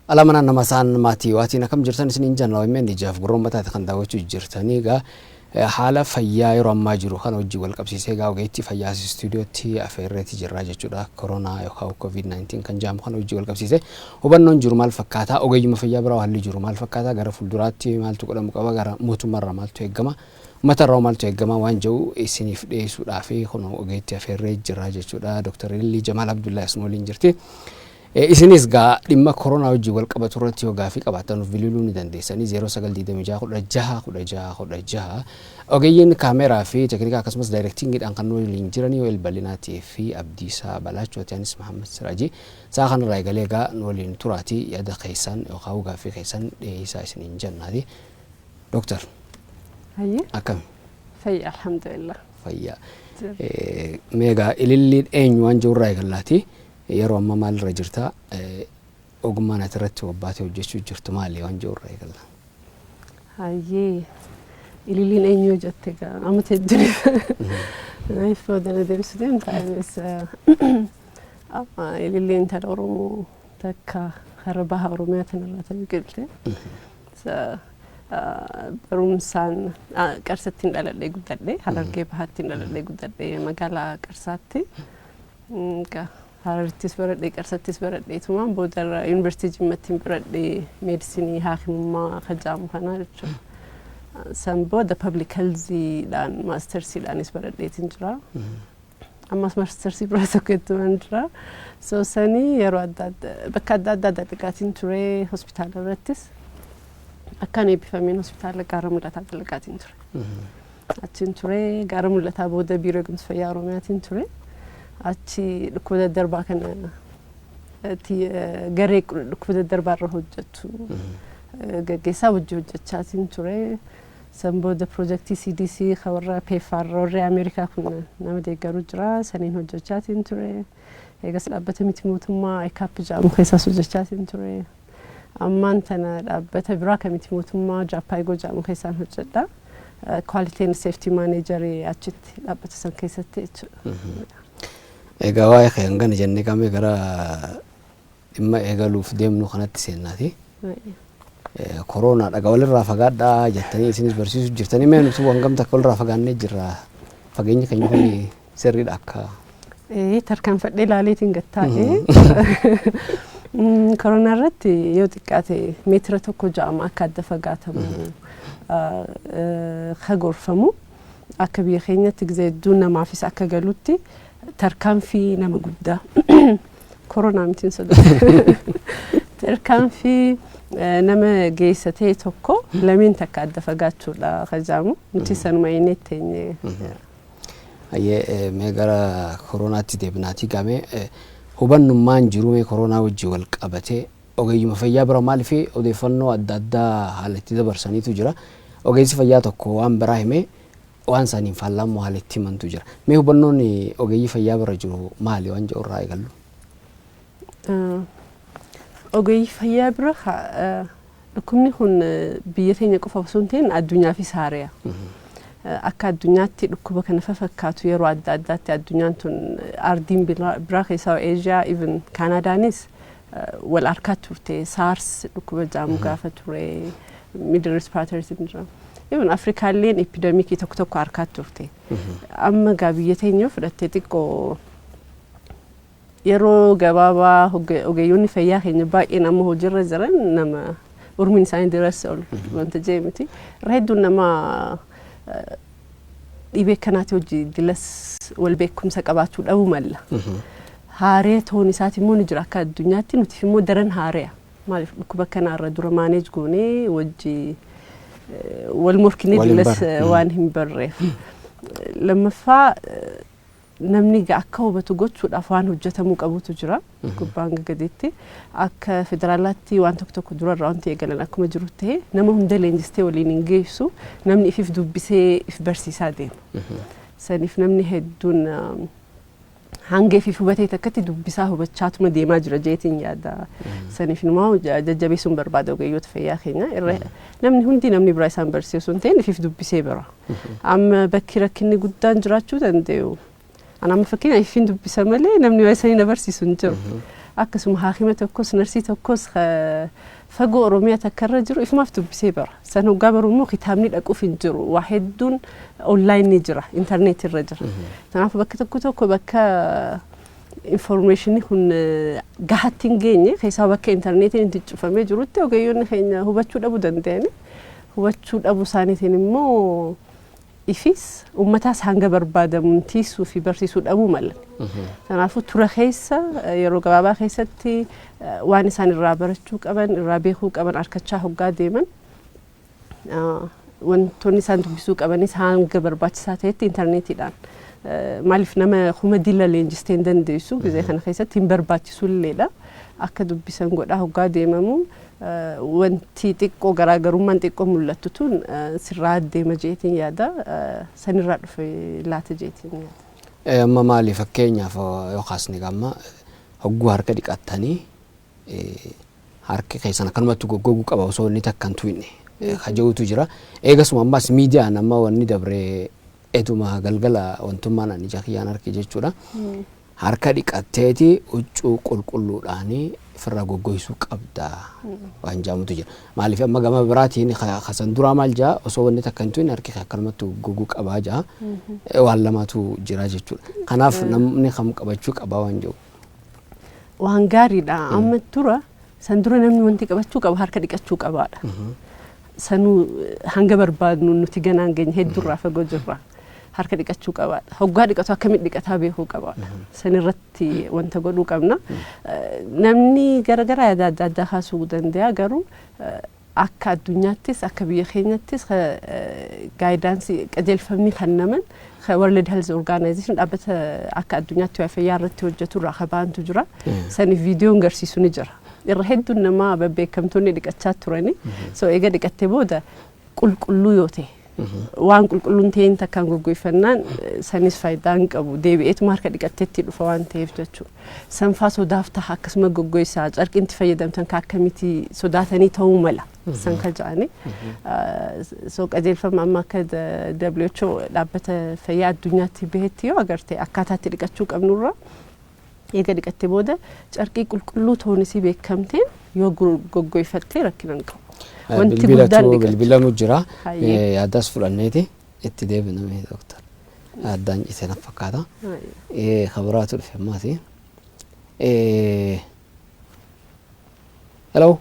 Alamana namasan mati wati nakam jirtan sinin janna wa men dijaf gurumata kan dawachu jirtani ga hala fayya yaro amma jiru kan wajji wal qabsise ga ogeetti fayya studio ti aferreti jirra jechuudha corona yookaan covid-19 kan jaam kan wajji wal qabsise hubannoon jiru maal fakkaata ogeeyyuma fayya bira walli jiru maal fakkaata gara fulduraatti maaltu godhamu qaba gara mootummaarra maaltu eegama matarraa maaltu eegama waan jiru isiniif dhiyeessuudhaaf kun ogeetti aferreti jirra jechuudha Dr. Illi Jamal Abdullah Ismoolin jirti isinis ga dhimma corona wajji wal qabatu irratti hogaafi qabaatan bililuu ni dandeessanii 0926 ogeeyyiin kaameraa fi teknikaa akkasumas directingiidhaan kan waliin jiranii wal bal'inaati fi Abdiisaa Balaachoo Taanis Muhammad Siraaji saa kana raayigalee ga waliin turaati yaada keessan yookaan hogaafi keessan dhiyeessaa isiniin jannaati Dr. Hayya akkam fayya alhamdulillah fayya meega ililli eenyuun jiru raayigalaati yeroo amma maal irra jirta ogummaan atirratti wabbaatee hojjechuu jirtu maali waan jiru raayigala hayyee ililiin eenyu jette ga amate duri naif fodana deebisuudhaan taa'es ililiin tan Oromoo takka harbaha Oromiyaa tanarraa ta'uu qilte barumsaan qarsattiin dhaladhee guddadhee Harargee bahattiin dhaladhee guddadhee magaalaa Qarsaatti Harartis baradhee qarsattis baradhee tumaan boodarra Yuunivarsiitii Jimmaattiin baradhee meedisinii haakimummaa kajaamu kana jechuudha. San booda public healthiidhaan maastersiidhaanis baradheetiin jira. Ammas maastersii biraa tokkettumaan jira. So sanii yeroo bakka adda addaa dalagaatiin ture hospitaala irrattis akkaan eebbifameen hospitaala Gaara Mul'ataa dalagaatiin ture. Achiin ture Gaara Mul'ataa booda biiroo eegumsa fayyaa Oromiyaatiin ture. Achi dhukkuba daddarbaa kana garee dhukkuba daddarbaa irra hojjetu gaggeessaa hojjechaatiin ture. San booda projektii CDC warra PEPFAR warra Ameerikaa kun nama deeggaru jira saniin hojjechaatiin ture. Eegas dhaabbata miti mootummaa ECAP jedhamu keessaas hojjechaatiin ture. Ammaan tana dhaabbata biraa kan miti mootummaa Jaappaayigoo jedhamu keessaan hojjedha. Quality and Safety Manager achitti dhaabbata san keessatti jechuudha. Egaa waa'ee kan jennee kamee gara dhimma eegaluuf deemnu kanatti seennaati. Corona dhaga walirraa fagaadhaa jettanii isinis barsiisuu jirtanii mee nuti wangam takka walirraa fagaannee jirra fageenya keenya kun sirriidha akka tarkaanfadhee ilaaleetiin gattaa'ee corona irratti yoo xiqqaate meetira tokko ja'ama akka adda fagaatamu kagorfamu akka biyya keenyatti gizee hedduun namaafis akka galutti tarkaanfii nama guddaa corona mitiin sodaa tarkaanfii nama geessatee tokko lameen takka adda fagaachuudha kajaamu nuti sanuma inni teenye ayyee mee gara coronaatti deebinaatii gamee hubannummaan jiru mee corona wajji wal qabatee ogeeyyuma fayyaa bira maaliif odeeffannoo adda addaa haalatti dabarsaniitu jira ogeessi fayyaa tokko waan biraa himee waan saniin faallamu haalatti himantu jira mee hubannoon ogeeyyii fayyaa bira jiru maali waan jedhu irraa eegallu ogeeyyii fayyaa bira dhukkubni kun biyya keenya qofa osoo hin ta'in addunyaafis haareya akka addunyaatti dhukkuba kana fakkaatu yeroo adda addaatti addunyaan tun ardiin biraa keessaa Asia even Kanadaanis wal harkaa turte SARS dhukkuba jaamu gaafa ture Middle Respiratory Syndrome even Afrikaalleen epidemiikii tokko tokko harkaa turte amma gaa biyya teenya fudhattee xiqqoo yeroo gabaabaa ogeeyyoonni fayyaa keenya baay'een amma hojiirra jiran nama urmiin isaanii dirasa ol wanta jeemiti hedduun nama dhibee kanaati hojii dilas wal beekumsa qabaachuu dhabu malla. Haaree toon isaati immoo ni jira akka addunyaatti nuti immoo daran haareya. Maaliif dhukkuba kanaarra dura maaneej goonee wajji wal morkinee dilas waan hin barreef. Lammaffaa namni akka hubatu gochuudhaaf waan hojjetamuu qabutu jira. Gubbaan gaditti akka federaalaatti waan tokko durarraa wanti eegalan akkuma jiru ta'e nama hunda leenjistee waliin hin geessu namni if dubbisee if barsiisaa deema. Saniif namni hedduun hanga if hubatee takkatti dubbisaa hubachaatuma deemaa jira jeetiin yaada. Saniif numaa jajjabeessuun barbaada ogeeyyoota fayyaa keenya. Namni hundi namni biraa isaan barsiisu hin ta'in if dubbisee bira. Amma bakki rakkinni guddaan jiraachuu danda'u. Ana amma fakkiin ifin dubbisa malee namni waa isanii na barsiisu hin jiru. Akkasuma haakima tokkos narsii tokkos fagoo Oromiyaa takkarra jiru ifumaaf dubbisee bara. San hoggaa baruu immoo kitaabni dhaquuf hin jiru. Waa hedduun online ni jira, internet irra jira. Kanaaf bakka tokko bakka informationni kun gahatti hin geenye keessaa bakka internetiin itti cufamee jirutti ogeeyyoonni keenya hubachuu dhabuu danda'ani. Hubachuu dhabuu isaaniitiin immoo ifis ummataas hanga barbaadamuun tiisuu fi barsiisuu dhabuu mala. Kanaafuu tura keessa yeroo gabaabaa keessatti waan isaan irraa barachuu qaban, irraa beekuu qaban harkachaa hoggaa deeman wantoonni isaan dubbisuu qabanis hanga barbaachisaa ta'etti interneetiidhaan maaliif nama kuma dila leenjistee hin dandeessu gizee kana keessatti hin barbaachisu illeedha. Akka dubbisan godhaa hoggaa deemamu wanti xiqqoo garaagarummaan xiqqoo mul'attu tun sirraa deema jeetiin yaada sanirraa dhufe laata jeetiin yaada. Amma maali fakkeenyaaf yoo kaasne gamma hogguu harka dhiqattanii harki keessan akkanumatti goggoguu qaba osoo inni takkan tuyne haja'utu jira. Eegasuma ammas miidiyaan amma wanni dabree etuma galgala wantummaan ani jakiyyaan harki jechuudha. Harka dhiqatteeti huccuu qulqulluudhaanii firra goggoysuu qabda waan jaamutu jira. Maaliif amma gama biraatiin kasan duraa maal jaa osoo wanni takkan tuyne harki akkanumatti goggoguu qabaa jaa waan lamatu jira jechuudha. Kanaaf namni kam qabachuu qabaa waan jiru. Waan gaariidha. Amma dura san dura namni wanti qabachuu qaba harka dhiqachuu qabaadha. Sanuu hanga barbaadnu nuti ganaan geenye heddurraa fagoo jirra. Harka dhiqachuu qabaadha. Hoggaa dhiqatu akkamitti dhiqataa beekuu qabaadha. Sanirratti wanta godhuu qabna. Namni garagaraa yaada adda addaa kaasuu danda'a garuu akka addunyaattis akka biyya keenyattis gaayidaansii qajeelfamni kennaman World Health Organization dhaabbata akka addunyaatti waa fayyaa irratti hojjetu irraa kabaantu jira. Saniif viidiyoon garsiisu ni jira. Irra hedduun nama babbeekamtoonni dhiqachaa turani. So eega dhiqattee booda qulqulluu yoo ta'e waan qulqulluun ta'een takkaan goggoifannaan sanis faayidaa hin qabu. Deebi'eetuma harka dhiqatteetti dhufa waan ta'eef jechuudha. Sanfaa sodaaf ta'a akkasuma goggoisaa carqiinti fayyadamtan akkamitti sodaatanii ta'uu mala. San kan jedhani. So qajeelfama amma akka WHO dhaabbata fayyaa addunyaatti bahetti yoo agarte akkaataatti dhiqachuu qabnurra eega dhiqattee booda carqii qulqulluu ta'uunisii beekamteen yoo goggoifattee rakkinan qabu. Wanti guddaan bilbilamu jira. Yaadaas fudhanneeti itti deebiname doktor. Addaan cite na fakkaata. Kabiraatu dhufe ammaati. Hello.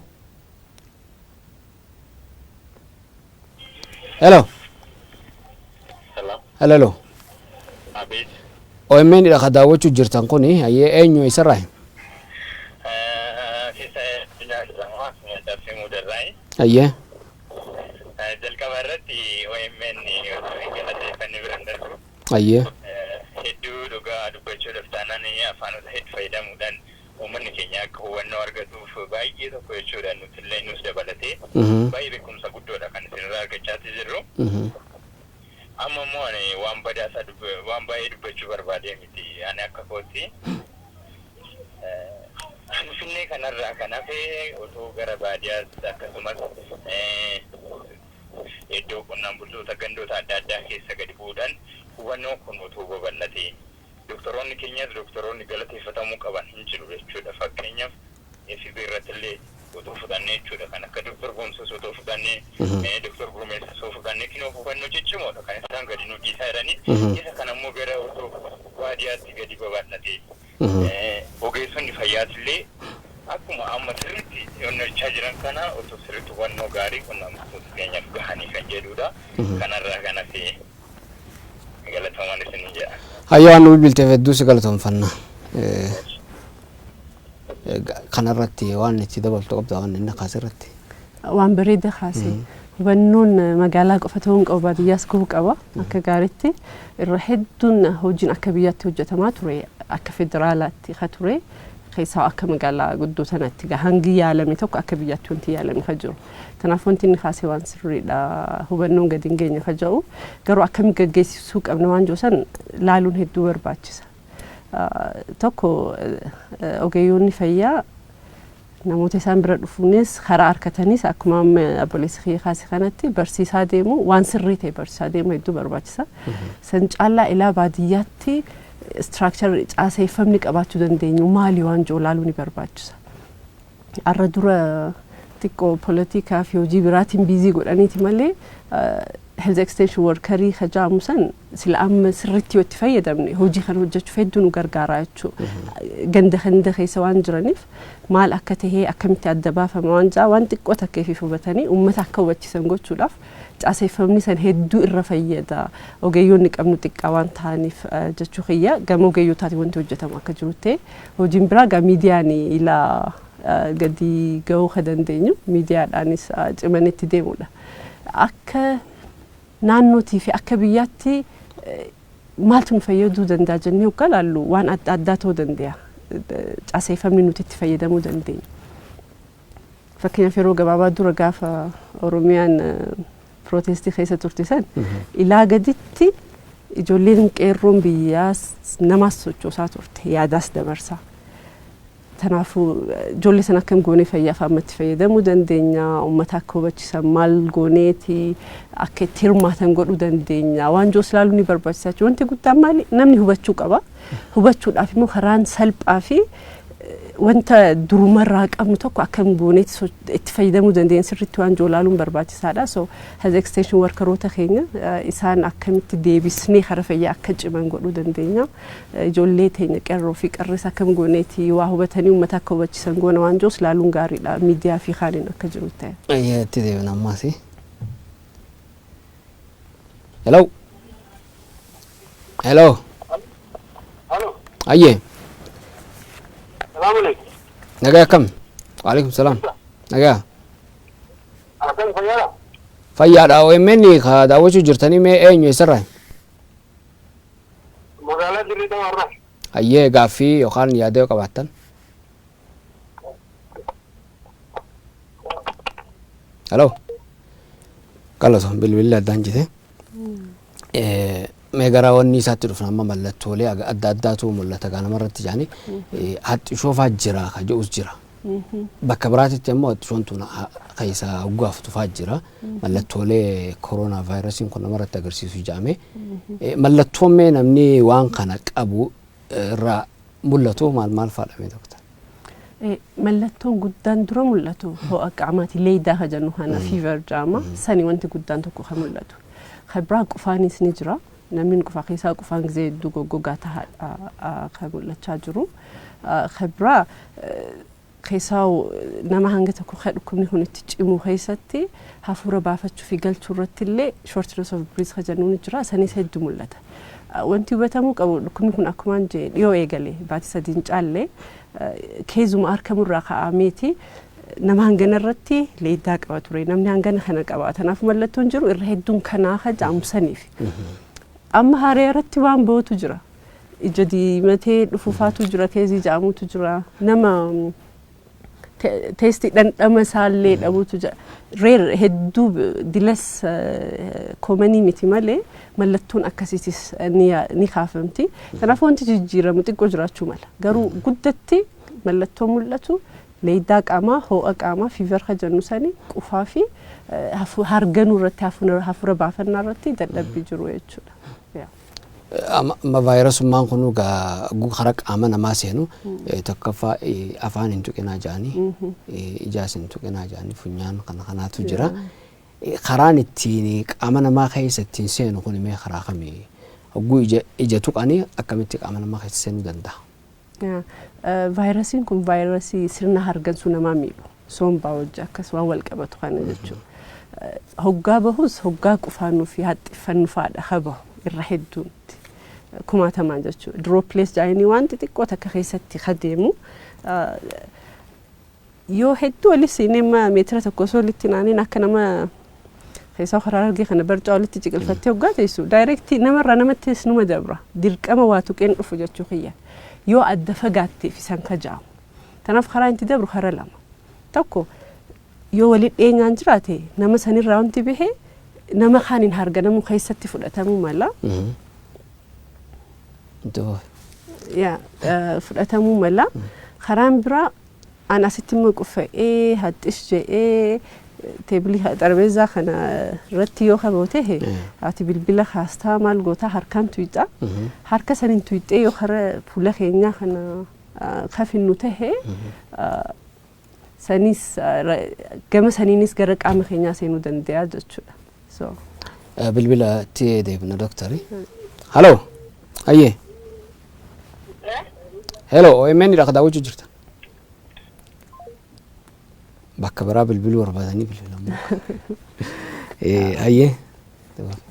Hello. Hello. Abid. OMN ila daawwachuu jirtan kuni hayyee eenyu isarraa? Ayyee. Jalqaba irratti OMN galateeffannee biraan darbu. Ayyee. Hedduu dhugaa dubbachuudhaaf taanaan afaanota hedduu fayyadamuudhaan uummanni keenya akka hubannoo argatuuf baay'ee tokko jechuudhaan nuti illee nus dabalatee baay'ee beekumsa guddoodha kan isinirraa argachaa jirru. Amma immoo waan badaasaa waan baay'ee dubbachuu barbaadee miti ani akka kootti. Finfinnee kanarraa kan hafe otoo gara baadiyyaas akkasumas iddoo qonnaan bultoota gandoota adda addaa keessa gadi bu'uudhaan hubannoo kun otoo babal'atee doktoroonni keenyas doktoroonni galateeffatamuu qaban hin jiru jechuudha. Fakkeenyaaf FB irratti illee otoo fudhannee jechuudha kan akka doktor Goomsas otoo fudhannee doktor Gurmeessas otoo fudhannee kinoo hubannoo jechuudha kan isaan gadi nu dhiisaa jiranii isa kan ammoo gara otoo baadiyyaatti gadi babal'atee ogeessonni fayyaatillee akkuma amma sirriitti hojjechaa jiran kana otoo sirriitti hubannoo gaarii qonnaan bultoota keenyaaf gahanii kan jedhudha. Kanarraa kan hafe galatoman isin jaa. Hayyaan nu bilbiltee fedduu si galatoonfanna. Kanarratti waan itti dabaltu qabda waan inni kaasirratti. Waan bareeda kaasee. Hubannoon magaalaa qofa ta'uun qabu baadiyyaas gahuu qaba. Akka gaariitti irra hedduun hojiin akka biyyaatti hojjetamaa ture akka federaalaatti haa ture. Keessaa akka magaalaa guddoo sanatti hangi yaalame tokko akka biyyaatti wanti yaalame haa jiru. Kanaaf wanti inni kaasee waan sirriidha. Hubannoon gadi hin geenye haa jiru. Garuu akkami gaggeessisuu qabna waan jirusan laaluun hedduu barbaachisa. Tokko ogeeyyoonni fayyaa namoota isaan bira dhufuunis karaa harkatanis akkuma abboleessi kiyya kaase kanatti barsiisaa deemu waan sirrii ta'e barsiisaa deemu hedduu barbaachisa. San caalaa ilaa baadiyyaatti structure caaseeffamni qabaachuu dandeenyu maali waan jiru laaluu ni barbaachisa. Arra dura xiqqoo poolitikaa fi hojii biraatiin biizii godhaniiti malee health extension workerii hajaamu san sila amma sirriitti yoo itti fayyadamne hojii kana hojjechuuf hedduu nu gargaara jechuudha. Ganda keessa waan jiraniif maal akka tahee akkamitti adda baafama waan jaa waan xiqqoo takkeef hubatanii uummata akka hubachiisan gochuudhaaf caaseeffamni san hedduu irra fayyada. Ogeeyyoonni qabnu xiqqaa waan ta'aniif jechuu kiyya gama ogeeyyotaatiin wanti hojjetamu akka jiru ta'e hojiin biraa gaa miidiyaan ilaa gadi gahuu ka dandeenyu miidiyaadhaanis cimanitti deemudha. Akka naannootii fi akka biyyaatti maaltu nu fayyaduu danda'a jennee hoggaa laallu waan adda addaa ta'uu danda'a. Caaseeffamni nuti itti fayyadamuu dandeenya. Fakkeenyaaf yeroo gabaabaa dura gaafa Oromiyaan protestii keessa turte san ilaa gaditti ijoolleen qeerroon biyyaas namaas sochoosaa turte yaadaas dabarsaa. Tanaafu ijoollee san akkam goonee fayyaaf ammatti fayyadamuu dandeenya uummata akka hubachiisan maal gooneeti akka itti hirmaatan godhuu dandeenya waan joos laaluu ni barbaachisaa jechuudha. Wanti guddaan maali namni hubachuu qaba. Hubachuudhaaf immoo karaan salphaa fi wanta durumarraa qabnu tokko akkam gooneeti itti fayyadamuu dandeenya sirriitti waan joo laaluun barbaachisaadha. So health extension workeroota keenya isaan akkamitti deebisnee kara fayyaa akka ciman godhuu dandeenya. Ijoollee teenya qeerroo fi qarrees akkam gooneeti waa hubatanii uummata akka hubachiisan goona waan joos laaluun gaariidha. Miidiyaa fi kaaniin akka jiru ta'e. Itti deebiin ammaasi. Hello. Hello. Aye. Assalamu alaikum. Nagaa kam? Wa alaikum salam. Nagaa. Akan fayyada. Fayyaadha OMN ka daawwachuu jirtanii mee eenyu isarraa? Magaalaa Dirree warra. Ayyee gaaffii yookaan yaada yoo qabaattan. Hello. Qal'oo bilbilli addaan jite. Meegara wanni isaatti dhufna amma mallattoolee adda addaatu mul'ata kana marratti jaani haxxishoofaa jira ka jedhus jira. Bakka biraatitti immoo haxxishoon tun keessa hoggaaf tufaa jira. Mallattoolee koronaa vaayirasiin kun namarratti agarsiisu jaame. Mallattoon mee namni waan kana qabu irraa mul'atu maal faadhame doktor? Mallattoon guddaan dura mul'atu ho'a qaamaati leeydaa ka jennu kana fever jaama sani wanti guddaan tokko ka mul'atu. Kabraa qufaanis ni jira. Namni qufaa keessaa qufaan gisee hedduu goggogaa ta'aa kan mul'achaa jiru. Kabraa keessaa nama hanga tokko kan dhukkubni kun itti cimu keessatti hafuura baafachuu fi galchuu irratti illee shortness of breath kan jennu ni jira. Sanis hedduu mul'ata. Wanti hubatamuu qabu dhukkubni kun akkumaan jee dhiyoo eegale baatii sadiin caallee keessuma harkamurraa ka'ameeti. Nama hangana irratti leeydaa qaba ture namni hangana kana qaba tanaaf mallattoon jiru irra hedduun kanaa jaamsaniif amma haree irratti waan bootu jira ija diimatee dhufufaatu jira keezii jaamutu jira nama teestii dhandhama isaallee dhabuutu jira reer hedduu dilas koomanii miti malee mallattoon akkasiitis ni kaafamti kanaaf wanti jijjiiramu xiqqoo jiraachuu mala garuu guddatti mallattoon mul'atu leeydaa qaamaa ho'a qaamaa fever ka jennu sani qufaa fi harganuu irratti hafuura baafannaa irratti dadhabbii jiru jechuudha. Amma vaayirasummaan kun gara qaama namaa seenu tokkoffaa afaan hin tuqinaa jedhanii ijaas hin tuqinaa jedhanii funyaan kanaatu jira. Karaan ittiin qaama namaa keessa ittiin seenu kun mee karaa kamii hogguu ija tuqanii akkamitti qaama namaa keessa seenuu danda'a? Vaayirasiin kun vaayirasii sirna hargansuu namaa miidhu sombaa wajji akkasumas wal qabatu kana jechuudha. Hoggaa bahus hoggaa qufaannuu fi haxxiffannu faadha habahu irra hedduutti. kumaatamaan jechuudha. Droplees jaayinii wanti xiqqoo takka keessatti hadeemu yoo hedduu walis nama meetira tokko solitti naaniin akka nama keessaa karaa argee kana barcaa walitti ciqilfattee hoggaa teessu daayirektii namarraa namatti numa dabra dirqama waa tuqeen dhufu jechuu kiyya yoo adda fagaatteef isan kajaamu tanaaf karaa inti dabru karaa lama tokko yoo walitti dhiyeenyaan jiraate nama sanirraa wanti bahee nama kaaniin harganamu keessatti fudhatamuu mala fudhatamuu mala karaan biraa an asitti immoo quffa'ee haxxis je'ee teebilii xarbeezaa kana irratti yoo qaboote ati bilbila kaastaa maal gootaa harkaan tuyxa harka saniin tuyxee yoo kara fuula keenyaa kana kafinnu tahe sanis gama saniinis gara qaama keenyaa seenuu danda'a jechuudha. So bilbila itti deebina doktari. Hello. Ayyee. Hello, OMN irraa daawwachuu jirta. Bakka biraa bilbiluu barbaadanii bilbilamu. Ayyee.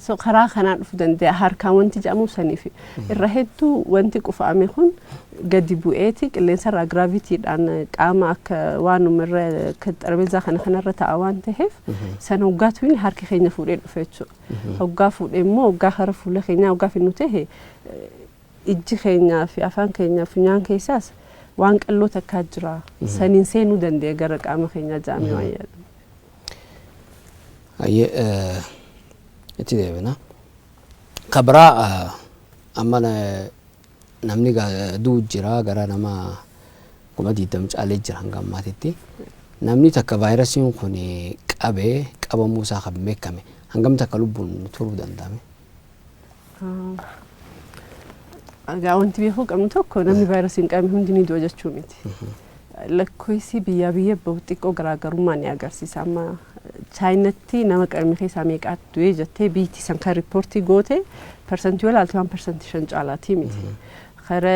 So karaa kanaan dhufu danda'a harkaan wanti jedhamu saniif irra hedduu wanti qufa'ame kun gadi bu'eeti qilleensa irraa giraavitiidhaan qaama akka waanumarra xarbeezaa kanarra ta'a waan ta'eef sana hoggaatu inni harki keenya fuudhee dhufe jechuudha. Hoggaa fuudhee immoo hoggaa kara fuula keenyaa hoggaa finnu ta'e ijji keenyaa fi afaan keenyaa funyaan keessaas waan qalloo takkaa jira saniin seenuu danda'a gara qaama keenyaa jedhamee waan jedhamu. Ayyee itti deebina. Kabraa amma namni duu jira gara nama kuma 20 caalee jira hanga ammaatitti. Namni takka vaayirasiin kun qabamuu isaa kan beekame hangam takka lubbuun turuu danda'ame. Wanti beekuu qabnu tokko namni vaayirasiin qabame hundi ni du'a jechuu miti. Lakkoofsi biyya bahu xiqqoo garaagarummaa ni agarsiisa. Amma chaayinatti nama qabame keessaa meeqaatu du'e jettee biitti san kan riippoortii goote parsantii walaaltii 1% caalaati miti. Kara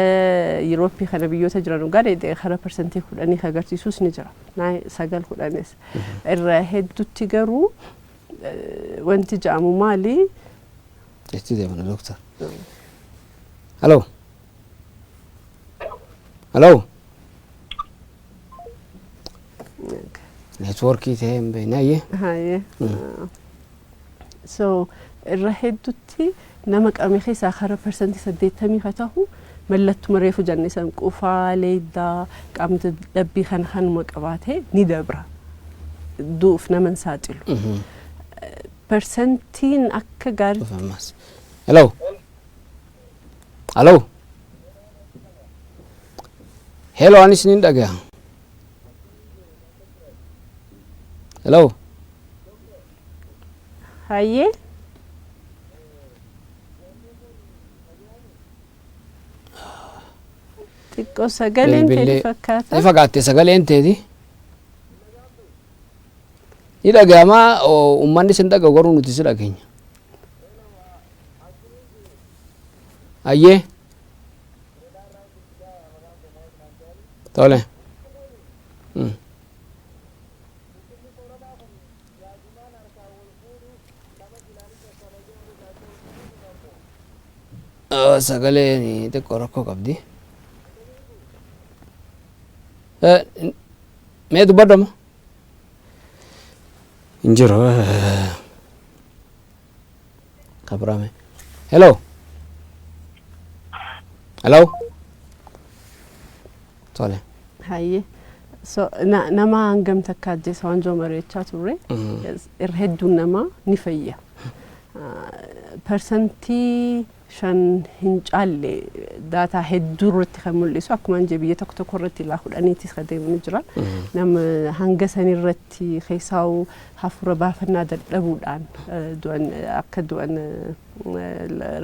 Yurooppii kana biyyoota jiran ugaadhe kara parsantii 10 agarsiisus ni jira. 9-10 irra hedduutti garuu wanti jedhamu maali? Itti deemna doktor. Hello. Hello. Networkii ta'ee hin beekne. Hayyee. So irra hedduutti nama qabame keessaa kara parsantii 80 haa ta'u mallattuma reefu jenne san qufaa leeddaa qaamni dhabbii kanuma qabaate ni dabra. Duuf nama hin saaxilu. Parsantiin akka gaarii. Hello. Hello. Hello anis ni dhagaya. Hello. Hayyee. Xiqqoo sagaleen ta'e fakkaata. Ni fakkaate sagaleen ta'e. Ni dhagayama uummanni sin dhagahu garuu nuti si dhageenya. Hayyee. Tole. Sagalee ni xiqqoo rakkoo qabdi. Mee dubbadama? Hin jiru. Kabraame. Hello. Hello. Tole. Hayyee. So nama hangam takka ajjeesa waan joo mari'achaa turre irra hedduun nama ni fayya. Parsantii 5 hin caalle daataa hedduu irratti kan mul'isu akkuma biyya tokko irratti ilaa 10 kan deemu jira. Nama hanga san irratti keessaa hafuura baafannaa dadhabuudhaan akka du'an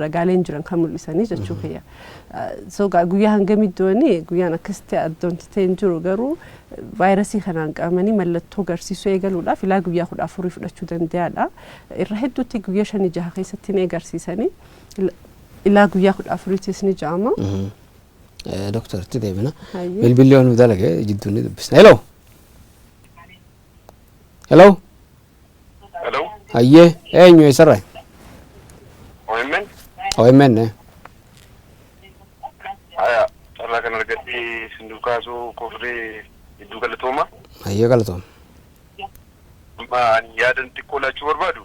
ragaaleen jiran kan mul'isanii jechuu kiyya. So guyyaa hangamii du'anii guyyaan akkasitti addoonti ta'e hin jiru garuu vaayirasii kanaan qabamanii mallattoo agarsiisuu eegaluudhaaf ilaa guyyaa 14 fudhachuu danda'aadha. Irra hedduutti guyyaa 5-6 keessatti ni agarsiisanii ilaa guyyaa 14 ni jedhama. Doktor itti deebina. Bilbilli waan nu dalage jidduu ni dubbisna. Hello. Hello. Hello. Hayyee eenyu eessarraa? OMN. OMN. Sindukaso Kofre Dugalatoma. Ayya galatoom. Ma yaadan xiqqoo laachuu barbaadu.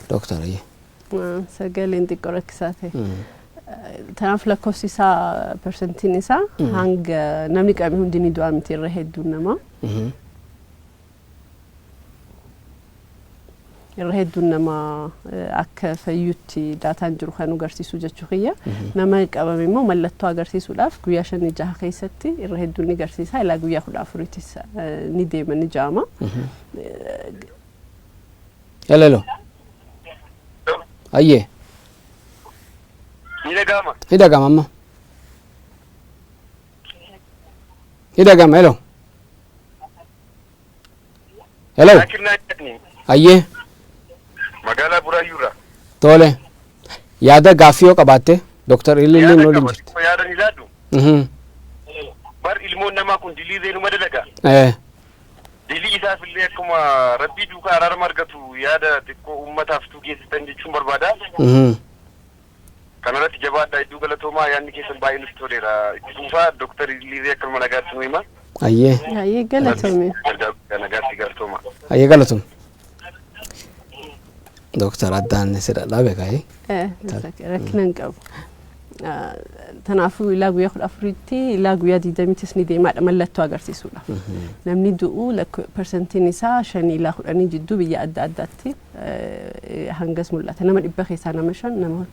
Doktor ayya. Sagaleen xiqqoo rakkisaa ta'e. Tanaaf lakkoofsi isaa persentiin isaa hanga namni qabee hundi ni du'a miti irra hedduun namaa. Irra hedduun nama akka fayyutti daataan jiru kan agarsiisu jechuu kiyya. Nama qabame immoo mallattoo agarsiisuudhaaf guyyaa 5-6 keessatti irra hedduun ni agarsiisa. Ilaa guyyaa 14tis ni deema ni jaama. Hello. Ayye. Hidagama amma. Hidagama hello. Hello. Ayye. Magala Burayura. Tole. Yaada gaaffiyo qabaatte Dr. Ililin no linjirti. Yaada ni laadu. Bar ilmoon namaa kun dilii zeenuma dalaga. Dilii isaa fillee akkuma rabbii duukaa araarama argatu yaada xiqqoo uummataaf tugeessitan jechuun barbaada. Kanarratti jabaadhaa iddoo galatoomaa yaadni keessan baay'ee nutti toleera. Itti fufaa Dr. Ililii akkuma nagaatti nu hima. Ayyee. Ayyee galatoome. Nagaatti galatooma. Ayyee galatoom. Dr. Addaan sida dhabe kaayee. Rakkinan qabu. Tanaafuu ilaa guyyaa 14tti ilaa guyyaa 20tis ni deemaadha mallattoo agarsiisuudha. Namni du'u persentiin isaa 5-10 jidduu biyya adda addaatti hangas mul'ata. Nama 100 keessaa nama 5 nama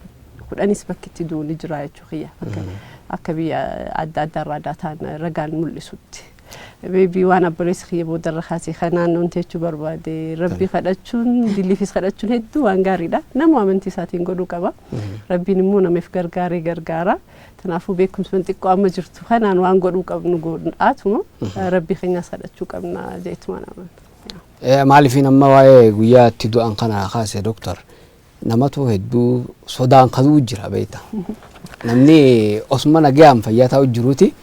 10 bakkitti du'u ni jira jechuu kiyya. Akka biyya adda addaarraa daataan ragaan mul'isutti. Beebii waan abboleessi kiyya boodarra kaasee kanaan nuunteechuu barbaade rabbii kadhachuun dilliifis kadhachuun hedduu waan gaariidha. Nama amantii isaatiin godhuu qaba. Rabbiin immoo namaaf gargaara. Tanaafuu beekumsi xiqqoo amma jirtu kanaan waan godhuu qabnu godhaatuma rabbii keenyas kadhachuu qabna jeetumaan amana. Maaliifin amma waa'ee guyyaatti du'an kana kaase Doktor namatu hedduu sodaan kaduu jira beekta. Namni osuma nagayaan fayyaa ta'u jiruuti.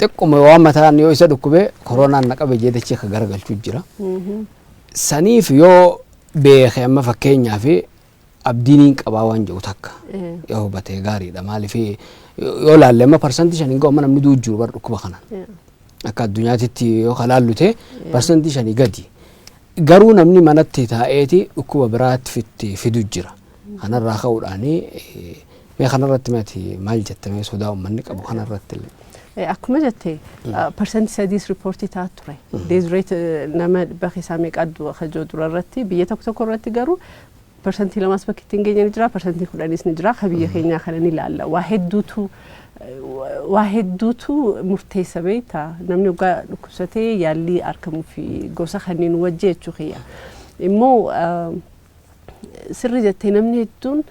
Xiqquma waan mataan yoo isa dhukkube koronaan naqabe jedhachee ka garagalchuu jira. Saniif yoo beekee amma fakkeenyaaf abdiiniin qabaa waan jiru takka yoo hubatee gaariidha. Maaliif yoo laalle amma parsantii 5 ga'u namni du'u jiru bar dhukkuba kanaan. Akka addunyaatitti yoo kalaalute parsantii 5 gadi. Garuu namni manatti taa'eeti dhukkuba biraatti fidu jira. Kanarraa ka'uudhaani mee kanarratti mati maal jettamee sodaa uummanni qabu kanarratti illee. Akkuma jettee persentii 3 riipoortii ta'a ture. Death rate nama bakkisaa meeqaddu hajoo durarratti biyya tokko irratti garuu persentii 2 bakki ittiin geenye ni jira persentii 10 ni jira ka biyya keenyaa kana ni ilaalla. Waa hedduutu murteessa beektaa namni waggaa dhukkubsatee yaalii argamuu fi gosa kanneen wajji jechuu kiyya. Immoo sirri jettee namni hedduun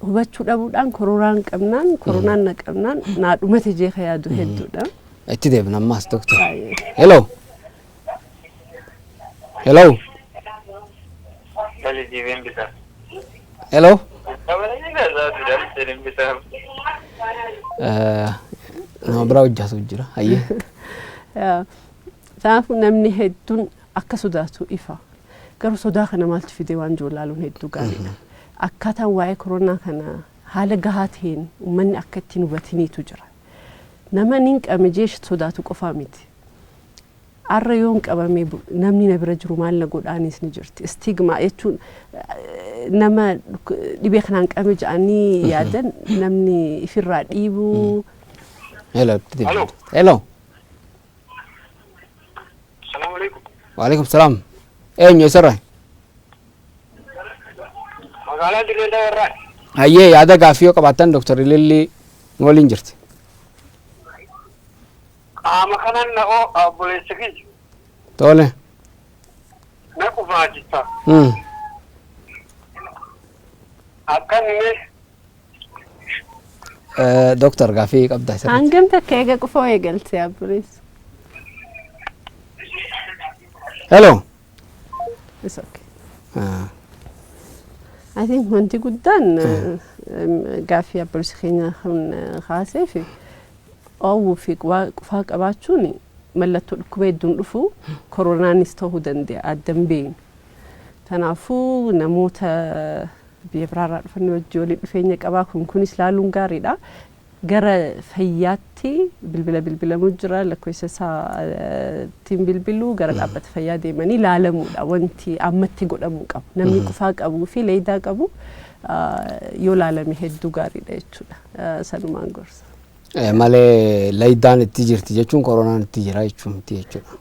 hubachuu dhabuudhaan koronaan naqabnaan naadhumate jeeqa yaadu hedduudha. Itti deebina ammaas Doktor. Hello. Hello. Hello. Nama biraa hojjaatu jira. Ayyee. Kanaafuu namni hedduun akka sodaatu ifa. Garuu sodaa kana maaltu fide waan joolaaluun hedduu gaariidha. Akkaataan waa'ee koronaa kana haala gahaa ta'een uummanni akka ittiin hubataniitu jira. Nama niin qabame jeesh sodaatu qofaa miti. Arra yoon qabame namni na bira jiru maal na godhaanis ni jirti. Stigmaa jechuun nama dhibee kanaan qabame jedhanii yaadan namni ifirraa dhiibuu. Hello. Hello. Assalamu alaikum. Wa alaikum salam. Eenyu isarraa? Magaalaa Dirree Dawarraa. Ayyee yaada gaaffii yoo qabaattan Dr. Ililii waliin jirti. Qaama kanaan na'oo obboleessa kiyya. Tole. Na qufaa jirta. Akkanni Doktor gaaffii qabda isa. Hangam takka eega qufaa eegaltee obboleessa. Hello. It's okay. I think wanti guddaan gaaffii obboleessa keenya kaasee fi oowwuu fi qufaa qabaachuun mallattoo dhukkuba hedduun dhufu koronaanis ta'uu danda'a addan beeynu. Kanaafuu namoota biyya biraarraa dhufanii wajjin waliin dhufeenya qabaa kunis laaluun gaariidha. Gara fayyaatti bilbilamuu jira lakkoofsa isaatiin bilbiluu gara dhaabbata fayyaa deemanii laalamuudha wanti ammatti godhamuu qabu. Namni qufaa qabuu fi leeydaa qabu yoo laalame hedduu gaariidha jechuudha. Sanumaan gorsa. Malee leeydaan itti jirti jechuun koronaan itti jira jechuun miti jechuudha.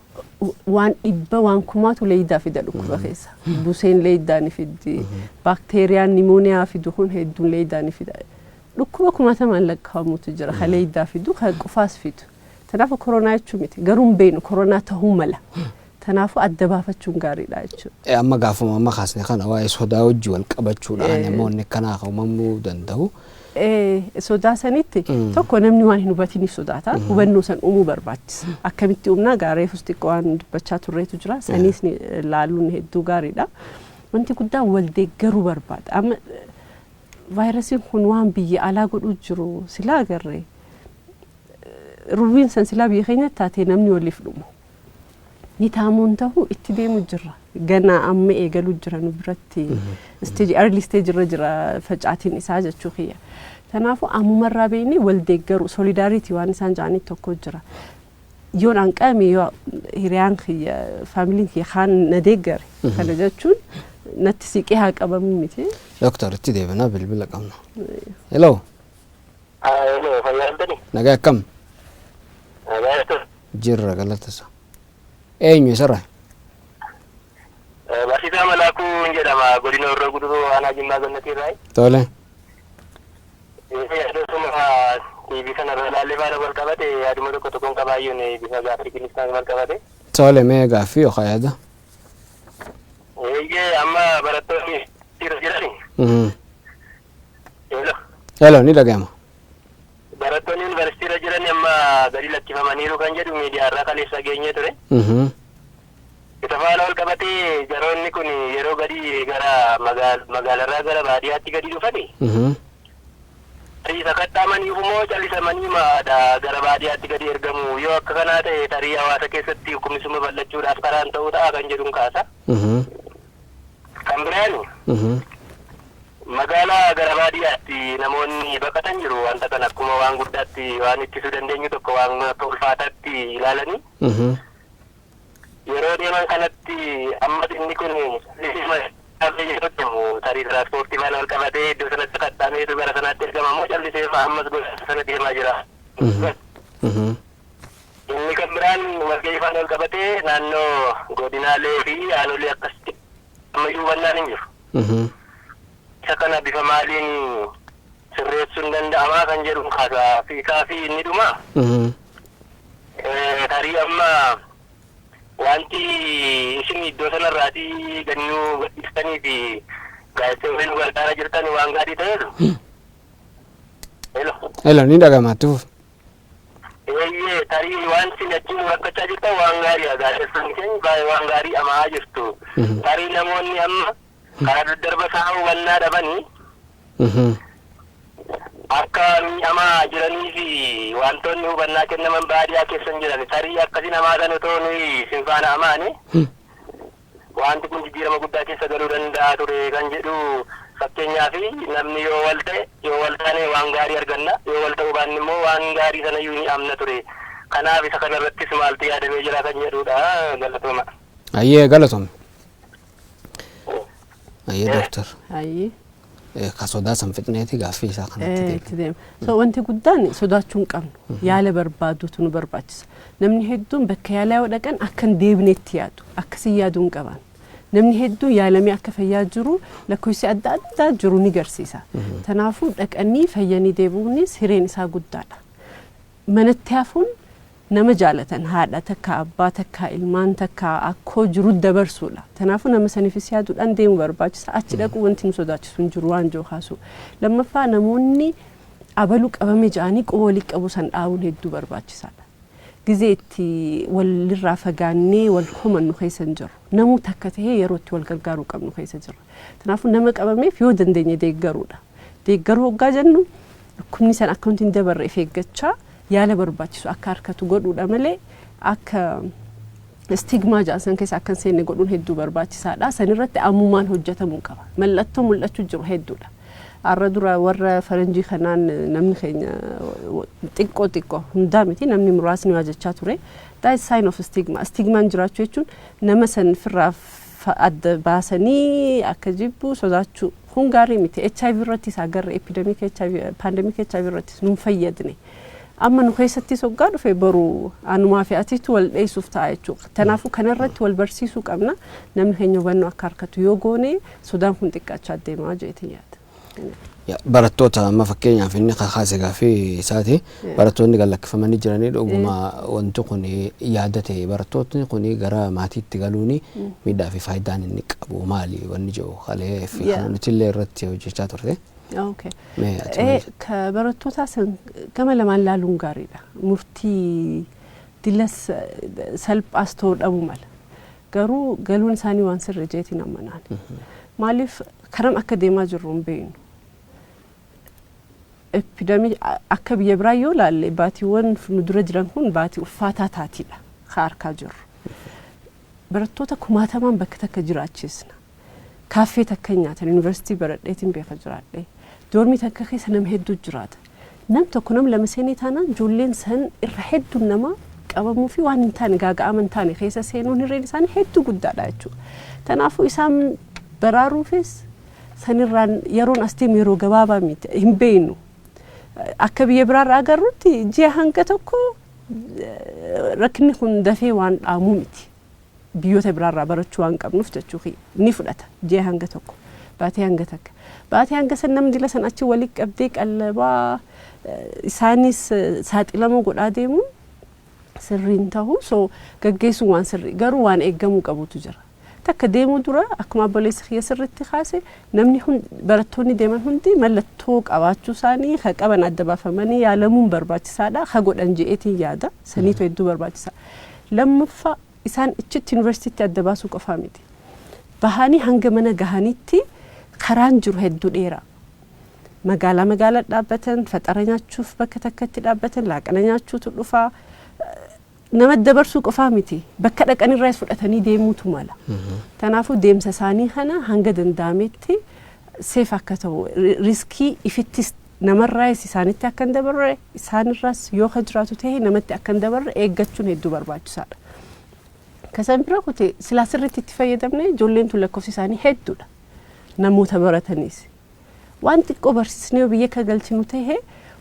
Waan dhibba waan kumaatu leeydaa fida dhukkuba keessa. Buseen leeydaan fiddi, baakteeriyaan nimooniyaa fidu kun hedduun leeydaan fida. Dhukkuba kumaatamaan lakkaa'amutu jira. Ha leeydaa fidu, ha qufaas fidu. Kanaafuu koronaa jechuun miti. Garuu beenu koronaa ta'uu mala. Kanaafuu adda baafachuun gaariidha jechuudha. Amma gaafuma amma kaasne kana waa'ee sodaa wajjin wal qabachuudhaan namoonni kanaa uumamuu danda'u. Sodaa sanitti tokko namni waan hin hubatiniif sodaata. Hubannoo san uumuu barbaachisa. Akkamitti uumnaa gaarii fustiqqoo waan dubbachaa turreetu jira. Saniis laaluun hedduu gaariidha. Wanti guddaan wal deeggaruu barbaada. Amma vaayirasiin kun waan biyya alaa godhuu jiru silaa agarree. Rubiin san silaa biyya keenyatti taatee namni waliif dhumu. Ni taamuun ta'uu itti deemu jira. Ganaa amma eegaluu jira nu biratti. Early stage irra jira facaatiin isaa jechuu kiyya. Kanaafuu ammumarraa beekni wal deeggaru solidarity waan isaan jedhanii tokko jira. Yoon hanqame yoo hiriyaan kiyya faamiliin kiyya kaan na deeggare. Kana jechuun natti siqee haa qabamu miti. Doktor itti deebinaa bilbila qabna. Hello. Hello, fayyadani. Nagaa akkam? Nagaa. Jirra galatasa. Eenyu isarraa? Barsiisaa Malaakuu jedhama godina Horroo Guduruu aanaa Jimmaa Gannatii irraa. Tole. Yaadotuma TV kanarra ilaallee faana wal qabate yaaduma tokko tokkoon qabaayyuun bifa gaaffii kinisaan wal qabate. Tole mee gaaffii yookaan yaada? Amma barattoonni irra jirani. Hello ni dhaga'ama. Barattoonni yuunivarsiitii irra jiran amma gadi lakkifamaniiru kan jedhu miidiyaarraa kaleessa geenyee ture. Isa faana wal qabatee jaroonni kun yeroo gadi gara magaalarraa gara baadiyyaatti gadi dhufani. Isa qaxxaamanii moo callisamanii maadha gara baadiyyaatti gadi ergamu yoo akka kanaa ta'e tarii hawaasa keessatti hukumisuma bal'achuudhaaf karaan ta'uu ta'a kan jedhuun kaasa. Kan biraan magaalaa gara baadiyyaatti namoonni baqatan jiru wanta kan akkuma waan guddaatti waan ittisuu dandeenyu tokko waan akka ulfaataatti ilaalanii. Yeroo deeman kanatti amma inni kun tarii tiraanspoortii faana wal qabatee iddoo sanatti qaxxaameetu gara sanaatti ergamamoo callisee ammas gosa sana deemaa jira. Inni kan biraan walgahii faana wal qabatee naannoo godinaalee fi aanolee akkasitti ammayyuu hubannaan hin jiru. Isa kana bifa maaliin sirreessuun danda'amaa kan jedhu kaafii inni dhuma. Tarii amma wanti isin iddoo sanarraatii gannuu gadhiistanii fi gaazexeewwan gargaara jirtan waan gaarii ta'eetu. Hello ni dhagamaatuuf. Tarii wanti achiin rakkachaa jirtan waan gaarii gaazexeessonni keenya baay'ee waan gaarii amaa jirtu. Tarii namoonni amma karaa daddarba isaa hubannaa dhabanii akka mi'amaa jiranii fi wantoonni hubannaa kennaman baadiyyaa keessan jiran tarii akkasii namaa sana otoo nuyi sinfaana amaane wanti kun jijjiirama guddaa keessa galuu danda'a ture kan jedhu fakkeenyaa fi namni yoo wal taane waan gaarii arganna yoo wal ta'uu baanne immoo waan gaarii sana iyyuu ni amna ture kanaaf isa kanarrattis maaltu yaadamee jira kan jedhudha galatooma. Ayyee galatooma. Ayyee doktor. Ayyee. Kasodaa san fitneeti gaaffii isaa kanatti deema. So wanti guddaan sodaachuu hin qabnu yaala barbaaduutu nu barbaachisa. Namni hedduun bakka yaalaa yoo dhaqan akkan deebineetti yaadu akkasii yaaduu hin qaban. Namni hedduun yaalamee akka fayyaa jiru lakkoofsi adda addaa jiru ni garsiisa. Kanaafuu dhaqanii fayyanii deebi'uunis hireen isaa guddaadha. Manatti hafuun nama jaalatan haadha takka abbaa takka ilmaan takka akkoo jiru dabarsuudha. Kanaafuu nama saniifis yaaduudhaan deemuu barbaachisa. Achi dhaquu wanti nu sodaachisu hin jiru waan jiru kaasu. Lammaffaa namoonni abaluu qabame jedhanii quba walii qabu san dhaabuun hedduu barbaachisaadha. Gizee itti walirraa fagaannee wal komannu keessa hin jiru. Namuu takka tahee yeroo itti wal gargaaruu qabnu keessa jira. Kanaafuu nama qabameef yoo dandeenye deeggaruudha. Deeggaruu hoggaa jennu dhukkubni san akka wanti hin dabarre eeggachaa yaala barbaachisu akka harkatu godhuudha malee akka stigma jaasan keessa akkan seenne godhuun hedduu barbaachisaadha. Sanirratti ammumaan hojjetamuu qaba. Mallattoo mul'achuu jiru hedduudha. Arra dura warra faranjii kanaan namni keenya xiqqoo hundaa miti namni muraasni waajjachaa ture. That is sign of stigma. Stigmaan jiraachuu jechuun nama san firraa adda baasanii akka jibbu sodaachuu kun gaarii miti. HIV irratti agarra epidemic HIV pandemic HIV irratti nun fayyadne. Amma nu keessatti soggaa dhufe boru anumaa fi atiitu wal dheessuuf ta'a jechuudha. Kanaafuu kanarratti wal barsiisuu qabna. Namni keenya hubannoo akka harkatu yoo goone sodaan kun xiqqaachaa deemaa jeetii yaada. Barattoota amma fakkeenyaaf inni kakaase gaaffii isaati. Barattoonni gallakkifamanii jiranii dhuguma wanti kun yaadate barattoonni kun gara maatiitti galuuni miidhaa fi faayidaan inni qabu maali wanni jiru kalee fi nuti illee irratti hojjechaa turte. Okay. Kabarattoota san gama lamaan laaluun gaariidha. Murtii dilas salphaas ta'uu dhabu mala. Garuu galuun isaanii waan sirrii jeetiin amanaan. Maaliif karam akka deemaa jirru hin beeknu. Epidemii akka biyya biraa yoo laalle baatiiwwan nu dura jiran kun baatii uffaataa taatiidha. Harkaa jirru. Barattoota kumaatamaan bakka takka jiraachisna. Kaaffee takka nyaatan yuunivarsiitii baradheetiin beeka jiraadhe. Doormii takka keessa nama hedduu jiraata. Nam tokko nam lama seenee taanaan ijoolleen san irra hedduun nama qabamuu fi waan hin taane gaaga'aman hin taane keessa seenuun hirreen isaanii hedduu guddaadha jechuudha. Kanaafuu isaan baraaruufis sanirraan yeroon astiin yeroo gabaabaa miti hin beeknu. Akka biyya biraarraa agarrutti ji'a hanga tokko rakkinni kun dafee waan dhaamuu miti. Biyyoota biraarraa barachuu waan qabnuuf jechuudha ni fudhata ji'a hanga tokko baatee hanga takka. Baatee hanga san namni dila san achi walitti qabdee qallabaa isaanis saaxilamoo godhaa deemuun sirriin ta'u so gaggeessuun waan sirrii garuu waan eeggamuu qabutu jira. Takka deemuu dura akkuma obboleessi kiyya sirriitti kaase namni barattoonni deeman hundi mallattoo qabaachuu isaanii ka qaban adda baafamanii yaalamuun barbaachisaadha. Ka godhan je'eetiin yaada saniitu hedduu barbaachisaa. Lammaffaa isaan ichitti yuunivarsiitii adda baasuu qofaa miti. Bahanii hanga mana gahanitti karaan jiru hedduu dheeraa. Magaalaa dhaabbatan, faxara nyaachuuf bakka takkatti dhaabbatan, laaqana nyaachuutu dhufaa. Nama dabarsuu qofaa miti. Bakka dhaqanirraas fudhatanii deemuutu mala. Kanaafuu deemsa isaanii kana hanga danda'ametti seef akka ta'u riskii ifittis namarraas isaanitti akka hin dabarre isaanirraas yoo ka jiraatu ta'e namatti akka hin dabarre eeggachuun hedduu barbaachisaadha. Kasan bira kute silaa sirriitti itti fayyadamne ijoolleen tun lakkoofsi isaanii hedduudha. Namoota barataniis. Waan xiqqoo barsiisnee biyya ka galchinu ta'e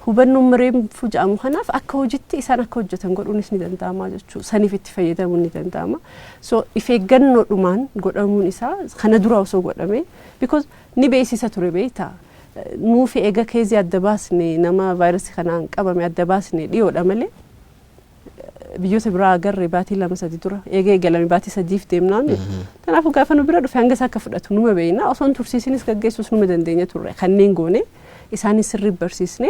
hubannoon mareen fuja'amu kanaaf akka hojiitti isaan akka hojjetan godhuunis ni danda'ama jechuudha. Saniif itti fayyadamuun ni danda'ama. So if eeggannoodhumaan godhamuun isaa kana dura osoo godhame because ni beeksisa ture beektaa. Nuufi eega keezii adda baasne nama vaayirasii kanaan qabame adda baasne dhiyoodha malee. Biyyoota biraa agarree baatii 2-3 dura eega eegalame baatii 3 deemnaan kanaafuu gaafa nu bira dhufe hanga isaa akka fudhatu numa beekna osoo tursiisinis gaggeessuus numa dandeenya turre kanneen goone isaanis sirrii barsiisne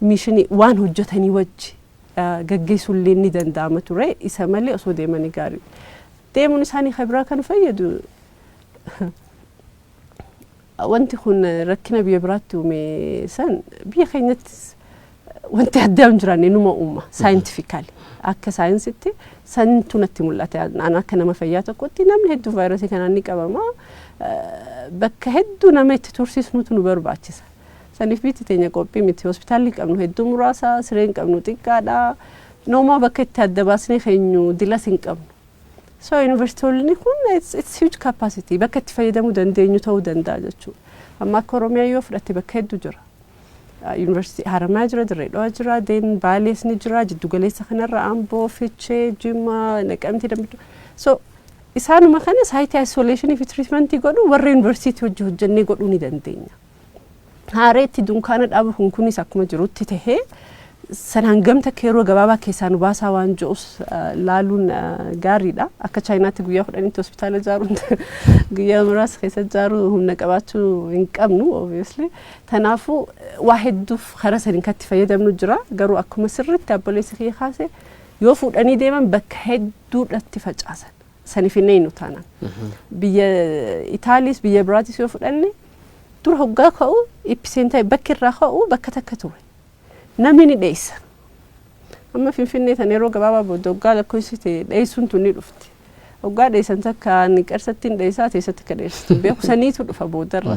mishinii waan hojjetanii wajji gaggeessuullee ni danda'ama ture isa malee osoo deemanii gaarii deemuun isaanii biraa kan fayyadu wanti kun rakkina biyya biraatti uume san biyya keenyattis wanti adda hin jiraanne numa uuma scientifically akka saayinsitti santu natti mul'ata ana akka nama fayyaa tokkotti namni hedduu vaayirasii kanaan ni qabama bakka hedduu nama itti tursiisnutu nu barbaachisa saniif bitti teenya qophii miti hospitaalli qabnu hedduu muraasa sireen qabnu xiqqaadha noomaa bakka itti adda baasnee keenyu dilas hin qabnu so university kun it's huge capacity bakka itti fayyadamuu dandeenyu ta'uu danda'a jechuudha amma akka Oromiyaa yoo fudhatte bakka hedduu jira University Haramaya jira, Dirreedhaa jira, then Baalees ni jira, jiddu galeessa kanarra Amboo, Fichee, Jimma, Naqamtii dambitu. So isaanuma kana site isolation fi treatment godhu warra university hojjennee godhuu ni dandeenya. Haareetti dunkaana dhaabu kunis akkuma jirutti tahee sanaan gamta yeroo gabaabaa keessaa nu baasaa waan jiruus laaluun gaariidha. Akka Chaayinaatti guyyaa 10 hospitaala ijaaruun guyyaa muraasa keessa ijaaruu humna qabaachuu hin qabnu obviously. Kanaafuu waa hedduuf karaa saniin katti fayyadamnu jira. Garuu akkuma sirriitti abboleessi kiyya kaase yoo fuudhanii deeman bakka hedduudhatti facaasan. Saniif inni nu taanaan. Biyya Itaaliis biyya Biraatis yoo fudhanne dura hoggaa ka'u epicenter bakka irraa ka'u bakka takka ture. Namni ni dheessa. amma finfinnee tan yeroo gabaabaa booda waggaa lakkoofsite dheessuun tun ni dhufti waggaa dheessan takka ni qarsattiin dheessaa teessatti ka dheessitu beeku saniitu dhufa boodarra